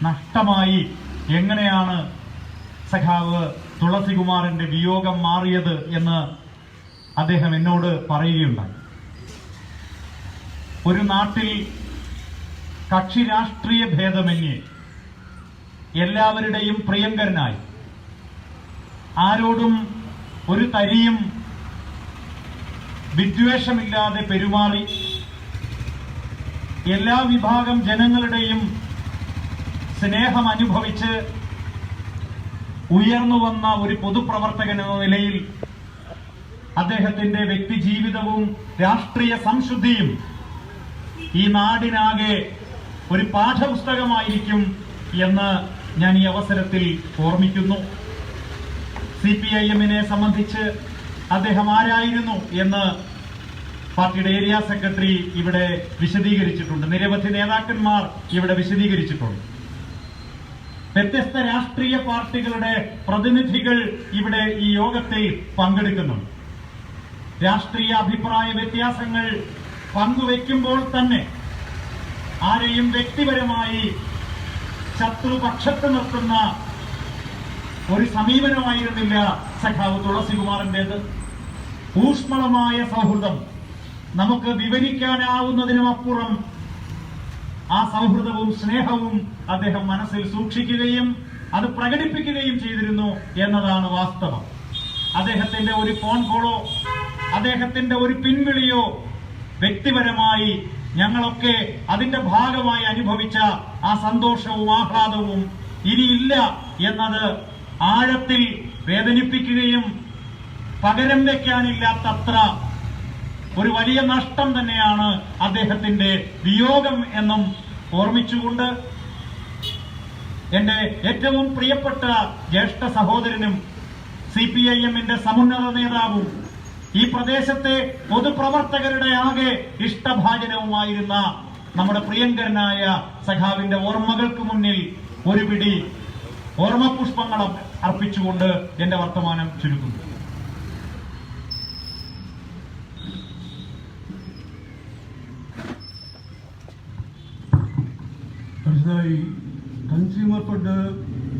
നഷ്ടമായി എങ്ങനെയാണ് സഖാവ് തുളസികുമാറിന്റെ വിയോഗം മാറിയത് എന്ന് അദ്ദേഹം എന്നോട് പറയുകയുണ്ടായി. ഒരു നാട്ടിൽ കക്ഷി രാഷ്ട്രീയ ഭേദമന്യേ എല്ലാവരുടെയും പ്രിയങ്കരനായി, ആരോടും ഒരു തരിയും വിദ്വേഷമില്ലാതെ പെരുമാറി എല്ലാ വിഭാഗം ജനങ്ങളുടെയും സ്നേഹം അനുഭവിച്ച് ഉയർന്നു വന്ന ഒരു പൊതുപ്രവർത്തകൻ എന്ന നിലയിൽ അദ്ദേഹത്തിന്റെ വ്യക്തിജീവിതവും രാഷ്ട്രീയ സംശുദ്ധിയും ഈ നാടിനാകെ ഒരു പാഠപുസ്തകമായിരിക്കും എന്ന് ഞാൻ ഈ അവസരത്തിൽ ഓർമ്മിക്കുന്നു. CPIM-നെ സംബന്ധിച്ച് അദ്ദേഹം ആരായിരുന്നു എന്ന് പാർട്ടിയുടെ ഏരിയ സെക്രട്ടറി ഇവിടെ വിശദീകരിച്ചിട്ടുണ്ട്. നിരവധി നേതാക്കന്മാർ ഇവിടെ വിശദീകരിച്ചിട്ടുണ്ട്. വ്യത്യസ്ത രാഷ്ട്രീയ പാർട്ടികളുടെ പ്രതിനിധികൾ ഇവിടെ ഈ യോഗത്തിൽ പങ്കെടുക്കുന്നുണ്ട്. രാഷ്ട്രീയ അഭിപ്രായ വ്യത്യാസങ്ങൾ പങ്കുവെക്കുമ്പോൾ തന്നെ ആരെയും വ്യക്തിപരമായി ശത്രുപക്ഷത്ത് നിർത്തുന്ന ഒരു സമീപനമായിരുന്നില്ല സഖാവ് തുളസികുമാറിൻ്റെത്. ഊഷ്മളമായ സൗഹൃദം നമുക്ക് വിവരിക്കാനാവുന്നതിനുമപ്പുറം ആ സൗഹൃദവും സ്നേഹവും അദ്ദേഹം മനസ്സിൽ സൂക്ഷിക്കുകയും അത് പ്രകടിപ്പിക്കുകയും ചെയ്തിരുന്നു എന്നതാണ് വാസ്തവം. അദ്ദേഹത്തിന്റെ ഒരു ഫോൺ കോളോ അദ്ദേഹത്തിന്റെ ഒരു പിൻവിളിയോ വ്യക്തിപരമായി ഞങ്ങളൊക്കെ അതിന്റെ ഭാഗമായി അനുഭവിച്ച ആ സന്തോഷവും ആഹ്ലാദവും ഇനിയില്ല എന്നത് ആഴത്തിൽ വേദനിപ്പിക്കുകയും പകരം വയ്ക്കാനില്ലാത്തത്ര ഒരു വലിയ നഷ്ടം തന്നെയാണ് അദ്ദേഹത്തിന്റെ വിയോഗം എന്നും ഓർമ്മിച്ചുകൊണ്ട് എന്റെ ഏറ്റവും പ്രിയപ്പെട്ട ജ്യേഷ്ഠ സഹോദരനും CPIM-ന്റെ സമുന്നത നേതാവും ഈ പ്രദേശത്തെ പൊതുപ്രവർത്തകരുടെ ആകെ ഇഷ്ടഭാജനവുമായിരുന്ന നമ്മുടെ പ്രിയങ്കരനായ സഖാവിന്റെ ഓർമ്മകൾക്ക് മുന്നിൽ ഒരു പിടി ഓർമ്മപുഷ്പങ്ങൾ അർപ്പിച്ചുകൊണ്ട് എന്റെ വർത്തമാനം ചുരുക്കുന്നു. അടുത്തതായി കൺസ്യൂമർ ഫെഡ്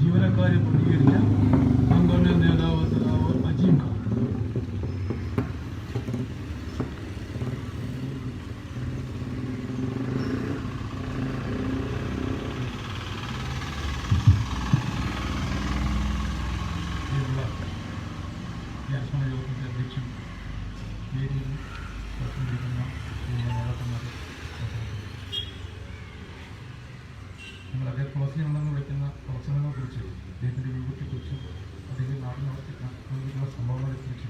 ജീവനക്കാരെ പ്രതികരിച്ച സംഘടനാ നേതാവ് അജീം ഖാൻ. യോഗത്തിന്റെ അധ്യക്ഷൻ, വേദിയിൽ പ്രസംഗിക്കുന്ന നേതാക്കന്മാരെ, നമ്മളെ തുളസിയുണ്ടെന്ന് വിളിക്കുന്ന തുളസിനെ കുറിച്ച്, അദ്ദേഹത്തിന്റെ വിഭവത്തെക്കുറിച്ച്, അദ്ദേഹം നാട്ടിൽ നടത്തിയിട്ടുള്ള സംഭവങ്ങളെക്കുറിച്ച്,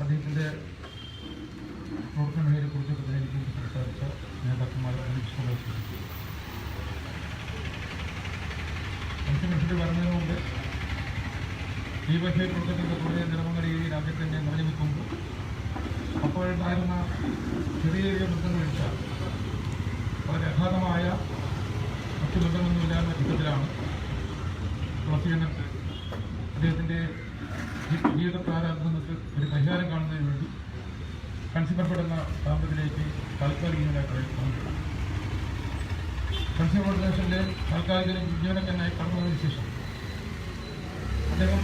അദ്ദേഹത്തിന്റെ പ്രവർത്തന മേഖലയെക്കുറിച്ചൊക്കെ തന്നെ എനിക്ക് സംസാരിച്ച നേതാക്കന്മാരെ വിശദീകരിച്ചു. കൺസ്യൂമർ വരുന്നതിന് മുമ്പ് ദീപശയ പ്രവർത്തനത്തിന്റെ കുറേ നിറമങ്ങ രീതി രാജ്യത്തിൻ്റെ നിറഞ്ഞു നിൽക്കുമ്പോൾ അപ്പോഴുണ്ടായിരുന്ന ചെറിയ ചെറിയ ബന്ധങ്ങൾ വെച്ചാൽ വളരെ അഗാധമായ മറ്റു ബന്ധമൊന്നുമില്ലാത്ത ഘട്ടത്തിലാണ് തുളസീകരൻ അദ്ദേഹത്തിൻ്റെ ജീവിത പ്രാരാബ്ദങ്ങൾക്ക് ഒരു പരിഹാരം കാണുന്നതിന് വേണ്ടി കൺസ്യൂമർ ഫെഡ് എന്ന സ്ഥാപനത്തിലേക്ക് താൽക്കാലികമായി പ്രവേശിക്കുന്നത്. കൺസ്യൂമർ ഓർഗനൈസേഷൻ്റെ താൽക്കാലിക ജീവനക്കാരനായി കടന്നു വന്നതിന് ശേഷം അദ്ദേഹം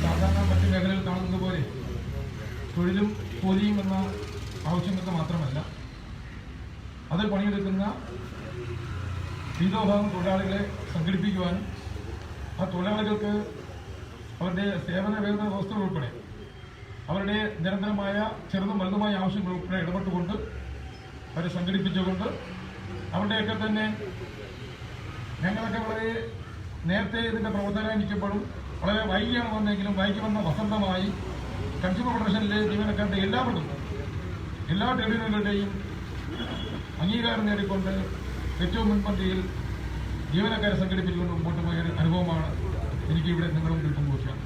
സാധാരണ മറ്റു മേഖലയിൽ കാണുന്നത് പോലെ തൊഴിലും കൂലിയും എന്ന ആവശ്യങ്ങൾക്ക് മാത്രമല്ല, അതിൽ പണിയെടുക്കുന്ന വിവിധഭാഗം തൊഴിലാളികളെ സംഘടിപ്പിക്കുവാനും ആ തൊഴിലാളികൾക്ക് അവരുടെ സേവന വേതന വ്യവസ്ഥകൾ ഉൾപ്പെടെ അവരുടെ നിരന്തരമായ ചെറുതും വലുതുമായ ആവശ്യങ്ങൾ ഉൾപ്പെടെ ഇടപെട്ടുകൊണ്ട് അവരെ സംഘടിപ്പിച്ചുകൊണ്ട് അവരുടെയൊക്കെ തന്നെ ഞങ്ങളൊക്കെ വളരെ നേരത്തെ ഇതിൻ്റെ പ്രവർത്തനമായിരിക്കുമ്പോഴും വളരെ വൈകിയാണ് വന്നെങ്കിലും വൈകി വന്ന വസന്തമായി കൺസ്യൂമർ ഫെഡറേഷനിലെ ജീവനക്കാരുടെ എല്ലാവർക്കും എല്ലാ ട്രേഡ് യൂണിയനുകളുടെയും അംഗീകാരം നേടിക്കൊണ്ട് ഏറ്റവും മുൻപന്തിയിൽ ജീവനക്കാരെ സംഘടിപ്പിച്ചുകൊണ്ട് മുമ്പോട്ട് പോയ ഒരു അനുഭവമാണ് എനിക്കിവിടെ നിങ്ങളുടെ മുമ്പിൽ പങ്കുവയ്ക്കാം.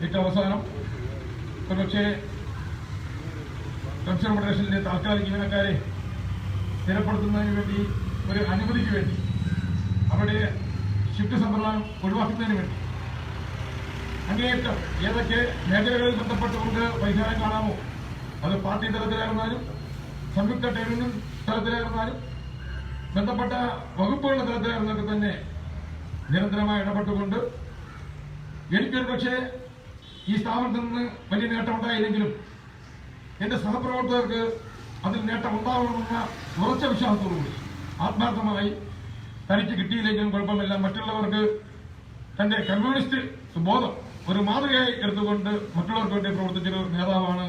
ഏറ്റവും അവസാനം ഒരുപക്ഷെ കൺസ്യൂമർ ഫെഡറേഷനിലെ താൽക്കാലിക ജീവനക്കാരെ സ്ഥിരപ്പെടുത്തുന്നതിന് വേണ്ടി ഒരു അനുമതിക്ക് വേണ്ടി അവരുടെ ഷിഫ്റ്റ് സമ്പ്രദായം ഒഴിവാക്കുന്നതിന് വേണ്ടി അങ്ങേയറ്റം ഏതൊക്കെ മേഖലകളിൽ ബന്ധപ്പെട്ടുകൊണ്ട് പരിഹാരം കാണാമോ, അത് പാർട്ടി തലത്തിലായിരുന്നാലും സംയുക്ത ട്രേഡ് യൂണിയൻ തലത്തിലായിരുന്നാലും ബന്ധപ്പെട്ട വകുപ്പുകളുടെ തലത്തിലായിരുന്നൊക്കെ തന്നെ നിരന്തരമായി ഇടപെട്ടുകൊണ്ട് എനിക്കൊരു പക്ഷേ ഈ സ്ഥാപനത്തിൽ നിന്ന് വലിയ നേട്ടമുണ്ടായില്ലെങ്കിലും എന്റെ സഹപ്രവർത്തകർക്ക് അതിൽ നേട്ടമുണ്ടാവണമെന്ന ഉറച്ച വിശ്വാസത്തോടുകൂടി ആത്മാർത്ഥമായി തനിക്ക് കിട്ടിയില്ലെങ്കിലും കുഴപ്പമില്ല, മറ്റുള്ളവർക്ക് തന്റെ കമ്മ്യൂണിസ്റ്റ് ബോധം ഒരു മാതൃകയായി എടുത്തുകൊണ്ട് മറ്റുള്ളവർക്ക് വേണ്ടി പ്രവർത്തിച്ചൊരു നേതാവാണ്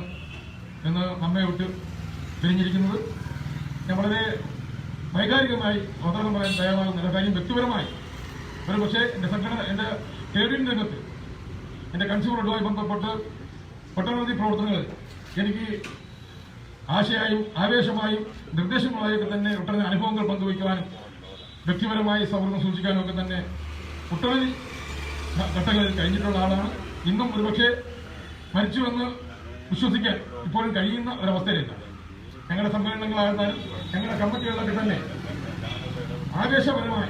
എന്ന് നമ്മെ വിട്ട് പിരിഞ്ഞിരിക്കുന്നത്. ഞാൻ വളരെ വൈകാരികമായി അവതരണം പറയാൻ തയ്യാറാകുന്നില്ല. കാര്യം വ്യക്തിപരമായി ഒരു പക്ഷേ എന്റെ സംഘടന, എന്റെ ട്രേഡ് യൂണിയൻ രംഗത്ത് എന്റെ കൺസ്യൂമർ ഫെഡുമായി ബന്ധപ്പെട്ട് ഒട്ടനവധി പ്രവർത്തനങ്ങളിൽ എനിക്ക് ആശയായും ആവേശമായും നിർദ്ദേശങ്ങളായൊക്കെ തന്നെ ഒട്ടനവധി അനുഭവങ്ങൾ പങ്കുവയ്ക്കുവാനും വ്യക്തിപരമായി സൗഹൃദം സൂക്ഷിക്കാനും ഒക്കെ തന്നെ ഒട്ടനവധി ഘട്ടങ്ങളിൽ കഴിഞ്ഞിട്ടുള്ള ആളാണ്. ഇന്നും ഒരുപക്ഷെ മരിച്ചുവെന്ന് വിശ്വസിക്കാൻ ഇപ്പോഴും കഴിയുന്ന ഒരവസ്ഥയിലില്ല. ഞങ്ങളുടെ സമ്മേളനങ്ങളായിരുന്നാലും ഞങ്ങളുടെ കമ്മിറ്റികളിലൊക്കെ തന്നെ ആവേശപരമായി